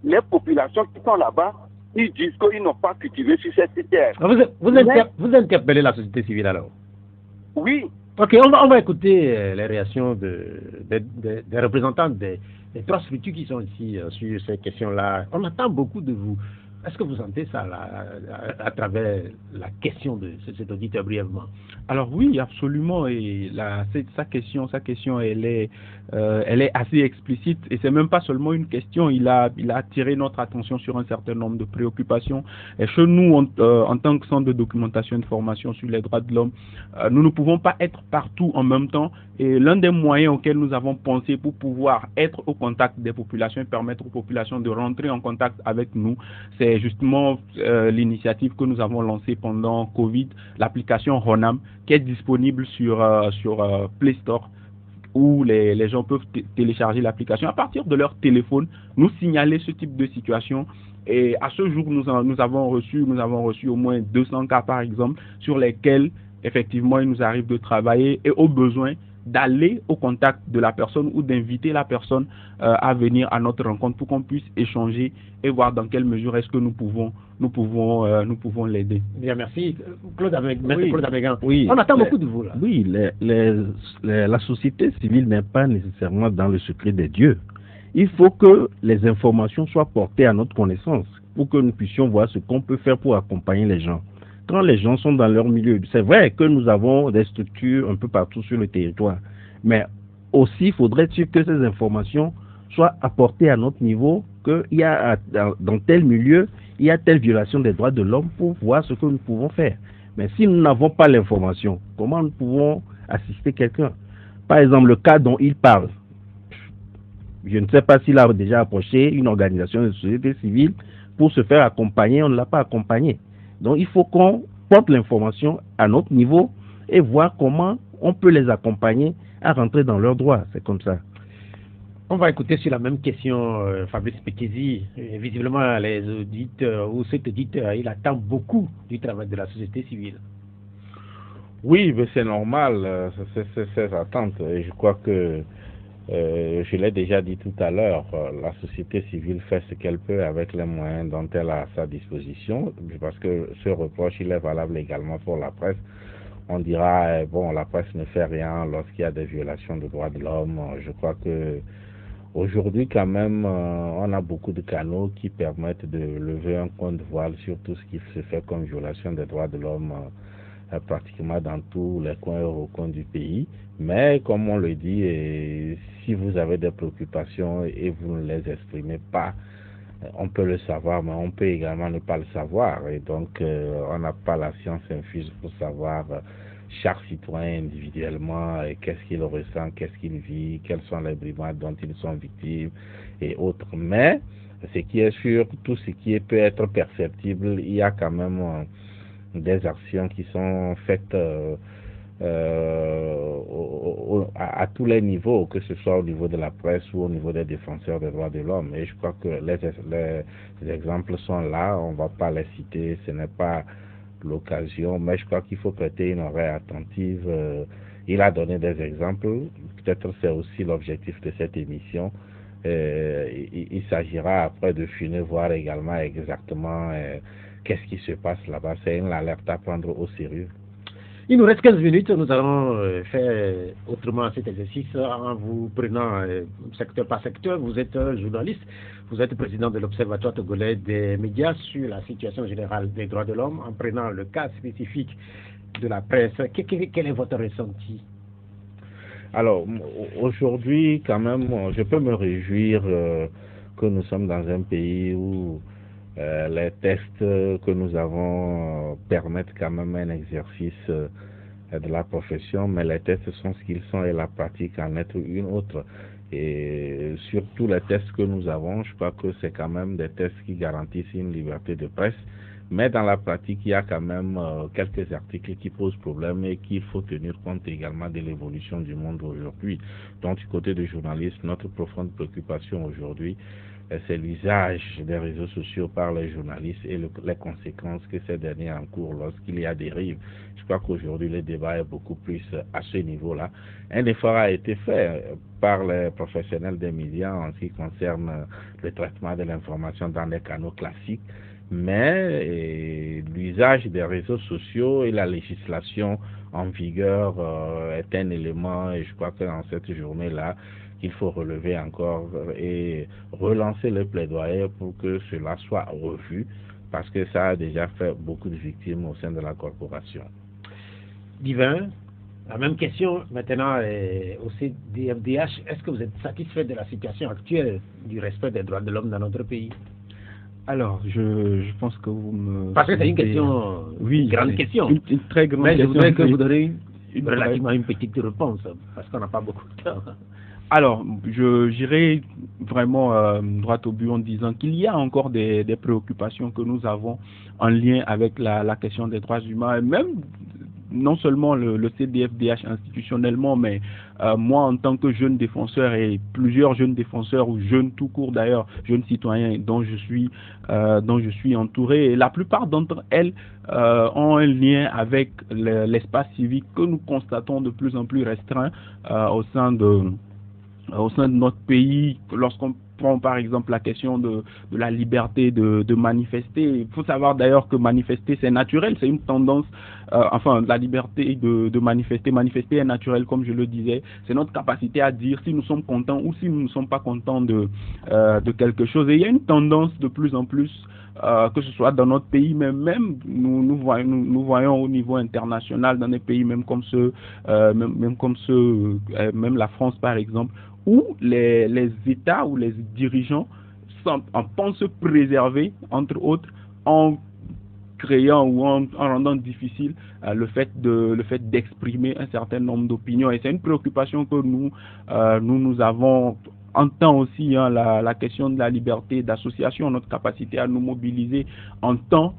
les populations qui sont là-bas, ils disent qu'ils n'ont pas cultivé sur cette terre. Vous interpellez la société civile alors? Oui. Ok, on va écouter les réactions des représentants des 3 structures qui sont ici sur ces questions-là. On attend beaucoup de vous. Est-ce que vous sentez ça là, à travers la question de cet auditeur brièvement? Alors oui, absolument. Et sa question, elle est assez explicite. Et c'est même pas seulement une question. Il a attiré notre attention sur un certain nombre de préoccupations. Et chez nous, en tant que centre de documentation et de formation sur les droits de l'homme, nous ne pouvons pas être partout en même temps. Et l'un des moyens auxquels nous avons pensé pour pouvoir être au contact des populations et permettre aux populations de rentrer en contact avec nous, c'est justement l'initiative que nous avons lancée pendant Covid, l'application Honam, qui est disponible sur Play Store, où les gens peuvent télécharger l'application à partir de leur téléphone, nous signaler ce type de situation. Et à ce jour, nous avons reçu au moins 200 cas par exemple, sur lesquels effectivement il nous arrive de travailler et au besoin d'aller au contact de la personne ou d'inviter la personne à venir à notre rencontre pour qu'on puisse échanger et voir dans quelle mesure est-ce que nous pouvons l'aider. Bien, merci. Claude Abégan. Oui, on attend beaucoup de vous là. Oui, la société civile n'est pas nécessairement dans le secret des dieux. Il faut que les informations soient portées à notre connaissance pour que nous puissions voir ce qu'on peut faire pour accompagner les gens. Quand les gens sont dans leur milieu, c'est vrai que nous avons des structures un peu partout sur le territoire, mais aussi faudrait-il que ces informations soient apportées à notre niveau, qu'il y a dans tel milieu, il y a telle violation des droits de l'homme pour voir ce que nous pouvons faire. Mais si nous n'avons pas l'information, comment nous pouvons assister quelqu'un? Par exemple, le cas dont il parle, je ne sais pas s'il a déjà approché une organisation de société civile pour se faire accompagner, on ne l'a pas accompagné. Donc il faut qu'on porte l'information à notre niveau et voir comment on peut les accompagner à rentrer dans leurs droits. C'est comme ça. On va écouter sur la même question Fabrice Pekezi. Visiblement, les auditeurs ou cet auditeur, il attend beaucoup du travail de la société civile. Oui, mais c'est normal, c'est ses attentes. Et je crois que, je l'ai déjà dit tout à l'heure, la société civile fait ce qu'elle peut avec les moyens dont elle a à sa disposition, parce que ce reproche, il est valable également pour la presse. On dira, bon, la presse ne fait rien lorsqu'il y a des violations de droits de l'homme. Je crois que aujourd'hui, quand même, on a beaucoup de canaux qui permettent de lever un coin de voile sur tout ce qui se fait comme violation des droits de l'homme pratiquement dans tous les coins et recoins du pays. Mais comme on le dit, si vous avez des préoccupations et vous ne les exprimez pas, on peut le savoir, mais on peut également ne pas le savoir. Et donc, on n'a pas la science infuse pour savoir chaque citoyen individuellement qu'est-ce qu'il ressent, qu'est-ce qu'il vit, quelles sont les brimades dont ils sont victimes et autres. Mais ce qui est sûr, tout ce qui peut être perceptible, il y a quand même des actions qui sont faites à tous les niveaux, que ce soit au niveau de la presse ou au niveau des défenseurs des droits de l'homme. Et je crois que les exemples sont là, on ne va pas les citer, ce n'est pas l'occasion, mais je crois qu'il faut prêter une oreille attentive. Il a donné des exemples, peut-être c'est aussi l'objectif de cette émission. Il s'agira après de finir, voir également exactement qu'est-ce qui se passe là-bas. C'est une alerte à prendre au sérieux. Il nous reste 15 minutes, nous allons faire autrement cet exercice en vous prenant secteur par secteur. Vous êtes journaliste, vous êtes président de l'Observatoire togolais des médias sur la situation générale des droits de l'homme, en prenant le cas spécifique de la presse. Quel est votre ressenti? Alors, aujourd'hui, quand même, je peux me réjouir que nous sommes dans un pays où les tests que nous avons permettent quand même un exercice de la profession, mais les tests sont ce qu'ils sont et la pratique en est une autre. Et surtout les tests que nous avons, je crois que c'est quand même des tests qui garantissent une liberté de presse, mais dans la pratique, il y a quand même quelques articles qui posent problème et qu'il faut tenir compte également de l'évolution du monde aujourd'hui. Donc du côté des journalistes, notre profonde préoccupation aujourd'hui, c'est l'usage des réseaux sociaux par les journalistes et les conséquences que ces derniers encourent lorsqu'il y a des dérives. Je crois qu'aujourd'hui, le débat est beaucoup plus à ce niveau-là. Un effort a été fait par les professionnels des médias en ce qui concerne le traitement de l'information dans les canaux classiques, mais l'usage des réseaux sociaux et la législation en vigueur est un élément, et je crois que dans cette journée-là, qu'il faut relever encore et relancer le plaidoyer pour que cela soit revu, parce que ça a déjà fait beaucoup de victimes au sein de la corporation. Divin, la même question maintenant au CDFDH. Est-ce que vous êtes satisfait de la situation actuelle du respect des droits de l'homme dans notre pays? Alors, je pense que vous me... Parce que c'est une question, une grande question. Une très grande question. Mais je voudrais que vous donniez relativement une petite réponse, parce qu'on n'a pas beaucoup de temps. Alors, j'irai vraiment droit au but en disant qu'il y a encore des préoccupations que nous avons en lien avec la question des droits humains, et même non seulement le CDFDH institutionnellement, mais moi en tant que jeune défenseur et plusieurs jeunes défenseurs ou jeunes tout court d'ailleurs, jeunes citoyens dont je suis entouré, et la plupart d'entre elles ont un lien avec l'espace civique que nous constatons de plus en plus restreint au sein de notre pays. Lorsqu'on prend par exemple la question de la liberté de manifester, il faut savoir d'ailleurs que manifester c'est naturel, c'est une tendance, la liberté de manifester est naturelle, comme je le disais, c'est notre capacité à dire si nous sommes contents ou si nous ne sommes pas contents de quelque chose. Et il y a une tendance de plus en plus, que ce soit dans notre pays, mais même nous voyons au niveau international, dans des pays même comme même la France par exemple, où les États ou les dirigeants pensent se préserver, entre autres, en créant ou en rendant difficile le fait d'exprimer un certain nombre d'opinions. Et c'est une préoccupation que nous avons en temps aussi, la question de la liberté d'association, notre capacité à nous mobiliser en tant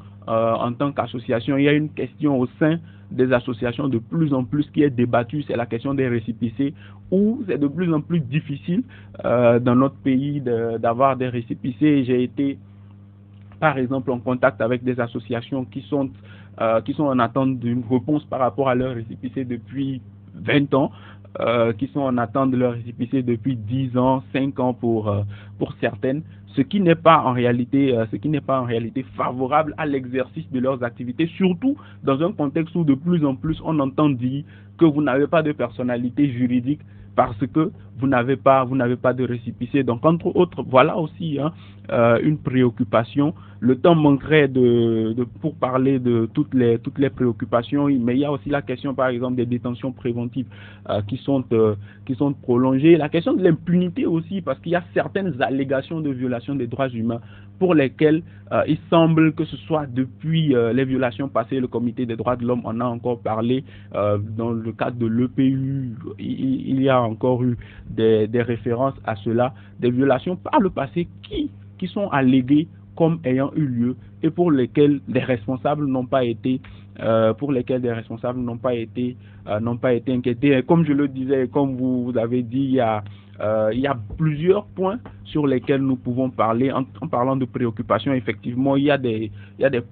qu'association. Il y a une question au sein des associations de plus en plus qui est débattue, c'est la question des récépissés, où c'est de plus en plus difficile dans notre pays d'avoir des récépissés. J'ai été par exemple en contact avec des associations qui sont en attente d'une réponse par rapport à leur récépissé depuis 20 ans, qui sont en attente de leur récépissé depuis 10 ans, 5 ans pour certaines, ce qui n'est pas en réalité favorable à l'exercice de leurs activités, surtout dans un contexte où de plus en plus on entend dire que vous n'avez pas de personnalité juridique parce que vous n'avez pas de récépissé. Donc, entre autres, voilà aussi une préoccupation. Le temps manquerait pour parler de toutes les préoccupations, mais il y a aussi la question, par exemple, des détentions préventives qui sont prolongées. La question de l'impunité aussi, parce qu'il y a certaines allégations de violation des droits humains pour lesquelles il semble que ce soit depuis les violations passées, le Comité des droits de l'homme en a encore parlé, dans le cadre de l'EPU, il y a encore eu des références à cela, des violations par le passé qui sont alléguées comme ayant eu lieu et pour lesquelles des responsables n'ont pas été inquiétés. Et comme je le disais, comme vous avez dit, il y a plusieurs points sur lesquels nous pouvons parler. En parlant de préoccupations, effectivement, il y a des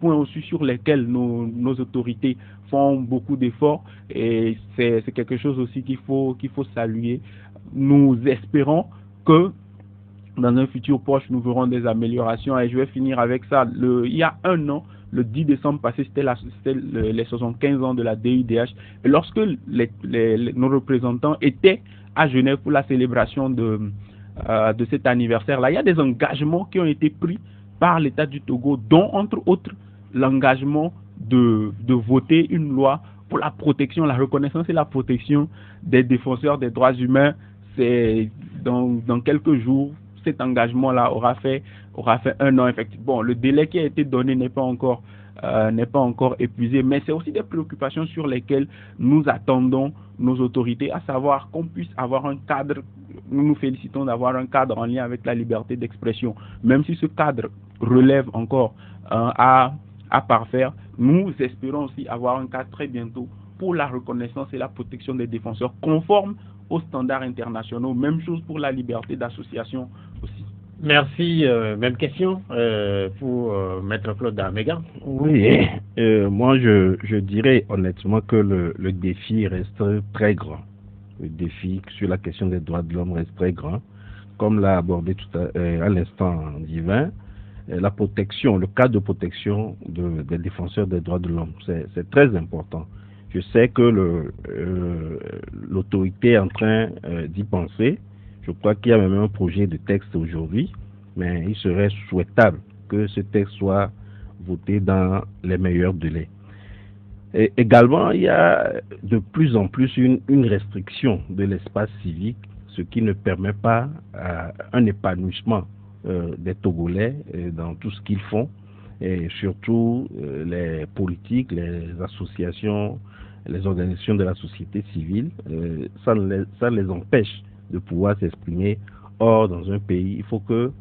points aussi sur lesquels nos autorités font beaucoup d'efforts et c'est quelque chose aussi qu'il faut saluer. Nous espérons que dans un futur proche, nous verrons des améliorations. Et je vais finir avec ça. Il y a un an, le 10 décembre passé, c'était les 75 ans de la DIDH. Et lorsque nos représentants étaient à Genève pour la célébration de cet anniversaire-là, il y a des engagements qui ont été pris par l'État du Togo, dont, entre autres, l'engagement de voter une loi pour la protection, la reconnaissance et la protection des défenseurs des droits humains. C'est dans quelques jours. Cet engagement-là aura fait un an, effectivement. Bon, le délai qui a été donné n'est pas encore épuisé, mais c'est aussi des préoccupations sur lesquelles nous attendons nos autorités, à savoir qu'on puisse avoir un cadre. Nous nous félicitons d'avoir un cadre en lien avec la liberté d'expression, même si ce cadre relève encore à parfaire. Nous espérons aussi avoir un cadre très bientôt pour la reconnaissance et la protection des défenseurs conformes aux standards internationaux. Même chose pour la liberté d'association aussi. Merci. Même question pour Maître Claude Damega. Oui, moi je dirais honnêtement que le défi reste très grand. Le défi sur la question des droits de l'homme reste très grand. Comme l'a abordé tout à l'instant Divin, la protection, le cadre de protection des défenseurs des droits de l'homme, c'est très important. Je sais que l'autorité est en train d'y penser. Je crois qu'il y a même un projet de texte aujourd'hui, mais il serait souhaitable que ce texte soit voté dans les meilleurs délais. Et également, il y a de plus en plus une restriction de l'espace civique, ce qui ne permet pas un épanouissement des Togolais dans tout ce qu'ils font, et surtout les politiques, les associations, les organisations de la société civile, ça les empêche de pouvoir s'exprimer. Or, dans un pays, il faut que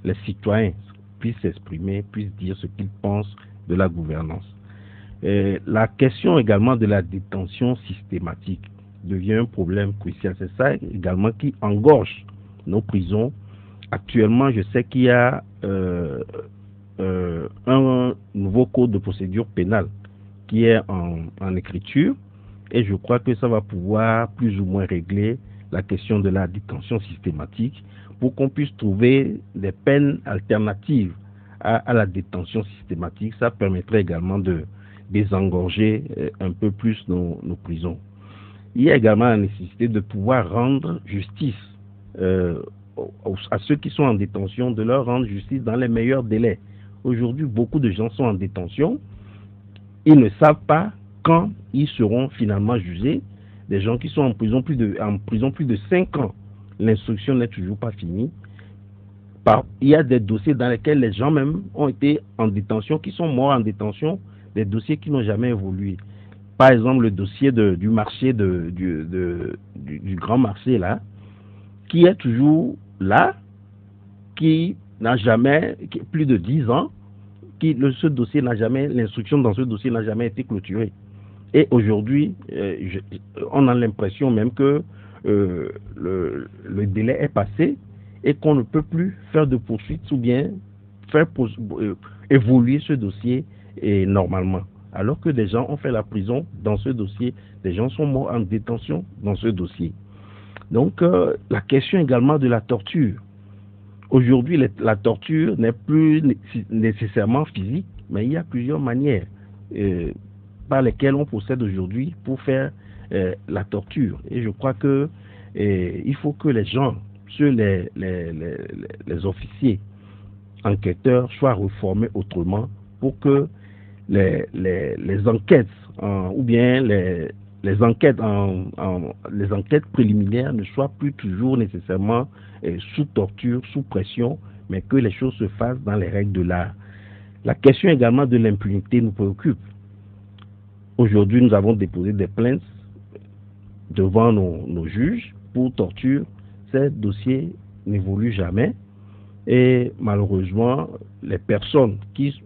les citoyens puissent s'exprimer, puissent dire ce qu'ils pensent de la gouvernance. Et la question également de la détention systématique devient un problème crucial. C'est ça également qui engorge nos prisons. Actuellement, je sais qu'il y a un nouveau code de procédure pénale qui est en écriture, et je crois que ça va pouvoir plus ou moins régler la question de la détention systématique pour qu'on puisse trouver des peines alternatives à la détention systématique. Ça permettrait également de désengorger un peu plus nos prisons. Il y a également la nécessité de pouvoir rendre justice à ceux qui sont en détention, de leur rendre justice dans les meilleurs délais. Aujourd'hui, beaucoup de gens sont en détention. Ils ne savent pas quand ils seront finalement jugés. Des gens qui sont en prison plus de 5 ans. L'instruction n'est toujours pas finie. il y a des dossiers dans lesquels les gens même ont été en détention, qui sont morts en détention, des dossiers qui n'ont jamais évolué. Par exemple, le dossier du marché du grand marché là, qui est toujours là, qui n'a jamais, plus de 10 ans, ce dossier n'a jamais, l'instruction dans ce dossier n'a jamais été clôturée. Et aujourd'hui, on a l'impression même que le délai est passé et qu'on ne peut plus faire de poursuites ou bien faire évoluer ce dossier normalement. Alors que des gens ont fait la prison dans ce dossier, des gens sont morts en détention dans ce dossier. Donc, la question également de la torture. Aujourd'hui, la torture n'est plus nécessairement physique, mais il y a plusieurs manières par lesquelles on procède aujourd'hui pour faire la torture. Et je crois que il faut que les gens, les officiers enquêteurs soient reformés autrement pour que les enquêtes ou bien les enquêtes préliminaires ne soient plus toujours nécessairement sous torture, sous pression, mais que les choses se fassent dans les règles de l'art. La question également de l'impunité nous préoccupe. Aujourd'hui, nous avons déposé des plaintes devant nos juges pour torture. Ces dossiers n'évoluent jamais et malheureusement, les personnes qui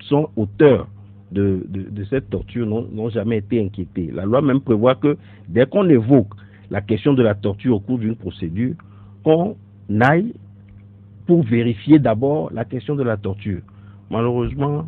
sont auteurs de cette torture n'ont jamais été inquiétées. La loi même prévoit que dès qu'on évoque la question de la torture au cours d'une procédure, qu'on aille pour vérifier d'abord la question de la torture. Malheureusement,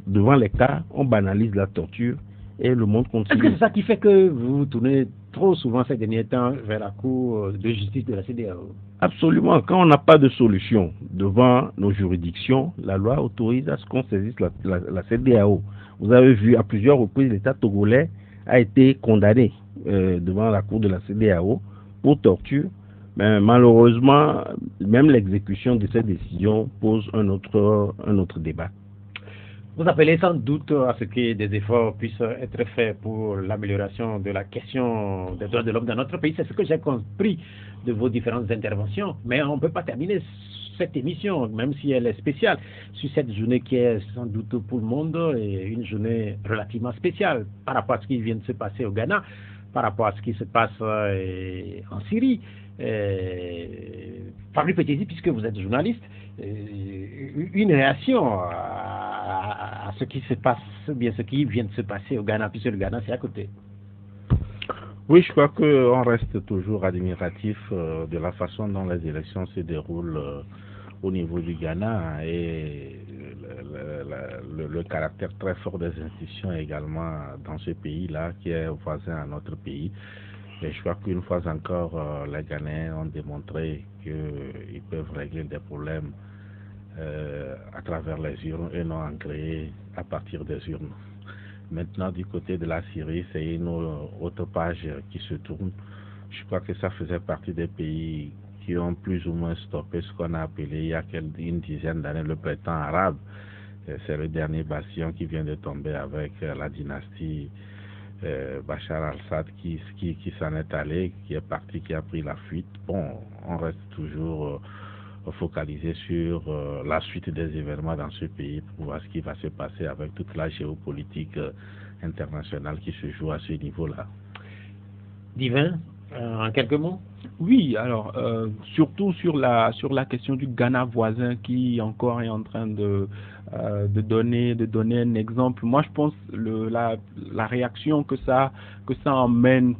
devant les cas, on banalise la torture et le monde continue. Est-ce que c'est ça qui fait que vous vous tournez trop souvent ces derniers temps vers la Cour de justice de la CEDEAO? Absolument. Quand on n'a pas de solution devant nos juridictions, la loi autorise à ce qu'on saisisse la CEDEAO. Vous avez vu à plusieurs reprises, l'État togolais a été condamné devant la Cour de la CEDEAO pour torture. Mais malheureusement, même l'exécution de cette décision pose un autre débat. Vous appelez sans doute à ce que des efforts puissent être faits pour l'amélioration de la question des droits de l'homme dans notre pays. C'est ce que j'ai compris de vos différentes interventions. Mais on ne peut pas terminer cette émission, même si elle est spéciale, sur cette journée qui est sans doute pour le monde et une journée relativement spéciale par rapport à ce qui vient de se passer au Ghana, par rapport à ce qui se passe en Syrie. Fabrice Petitsi, puisque vous êtes journaliste, une réaction à ce qui se passe, bien ce qui vient de se passer au Ghana, puisque le Ghana c'est à côté. Oui, je crois qu'on reste toujours admiratif de la façon dont les élections se déroulent au niveau du Ghana et le caractère très fort des institutions également dans ce pays-là qui est voisin à notre pays. Et je crois qu'une fois encore, les Ghanéens ont démontré qu'ils peuvent régler des problèmes à travers les urnes et non en créer à partir des urnes. Maintenant, du côté de la Syrie, c'est une autre page qui se tourne. Je crois que ça faisait partie des pays qui ont plus ou moins stoppé ce qu'on a appelé il y a une dizaine d'années le printemps arabe. C'est le dernier bastion qui vient de tomber avec la dynastie Bachar al-Assad qui s'en est allé, qui est parti, qui a pris la fuite. Bon, on reste toujours focalisé sur la suite des événements dans ce pays pour voir ce qui va se passer avec toute la géopolitique internationale qui se joue à ce niveau-là. Divin, en quelques mots? Oui, alors surtout sur la question du Ghana voisin qui encore est en train de donner un exemple. Moi, je pense la réaction que ça emmène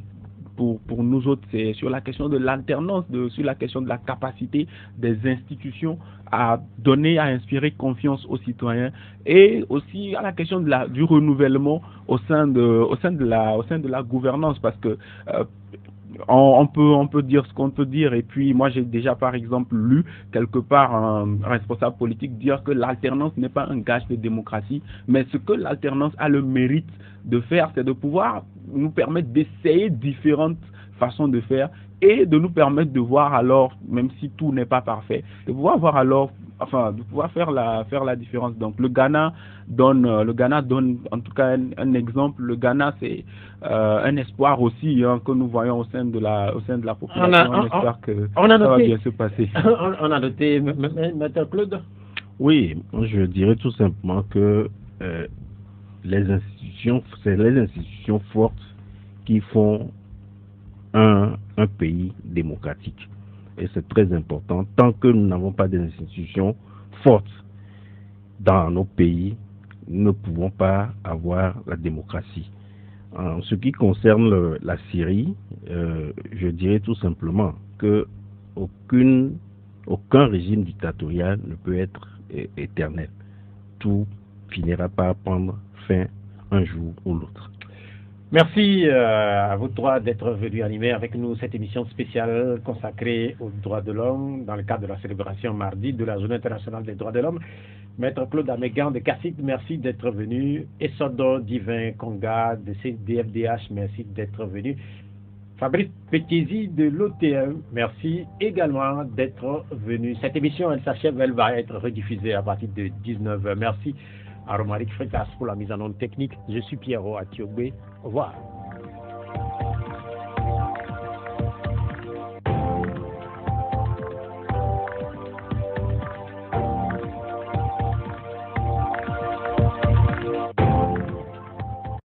pour nous autres, c'est sur la question de l'alternance, sur la question de la capacité des institutions à donner, à inspirer confiance aux citoyens, et aussi à la question du renouvellement au sein de la gouvernance, parce que on peut dire ce qu'on peut dire, et puis moi j'ai déjà par exemple lu quelque part un responsable politique dire que l'alternance n'est pas un gage de démocratie, mais ce que l'alternance a le mérite de faire, c'est de pouvoir nous permettre d'essayer différentes façons de faire et de nous permettre de voir alors, même si tout n'est pas parfait, de pouvoir voir alors de pouvoir faire la différence. Donc le Ghana donne en tout cas un exemple. Le Ghana, c'est un espoir aussi que nous voyons au sein de la population. On espère que ça va bien se passer. On a noté, Maître Claude. Oui, je dirais tout simplement que les institutions fortes qui font un pays démocratique. Et c'est très important. Tant que nous n'avons pas des institutions fortes dans nos pays, nous ne pouvons pas avoir la démocratie. En ce qui concerne la Syrie, je dirais tout simplement que aucun régime dictatorial ne peut être éternel. Tout finira par prendre fin un jour ou l'autre. Merci à vous trois d'être venus animer avec nous cette émission spéciale consacrée aux droits de l'homme dans le cadre de la célébration mardi de la Journée internationale des droits de l'homme. Maître Claude Amégan de CACIT, merci d'être venu. Essodo Divin Conga de CDFDH, merci d'être venu. Fabrice Pétési de l'OTM, merci également d'être venu. Cette émission, elle s'achève, elle va être rediffusée à partir de 19h. Merci à Romaric Freitas pour la mise en onde technique. Je suis Pierrot Atiogbe. Au revoir.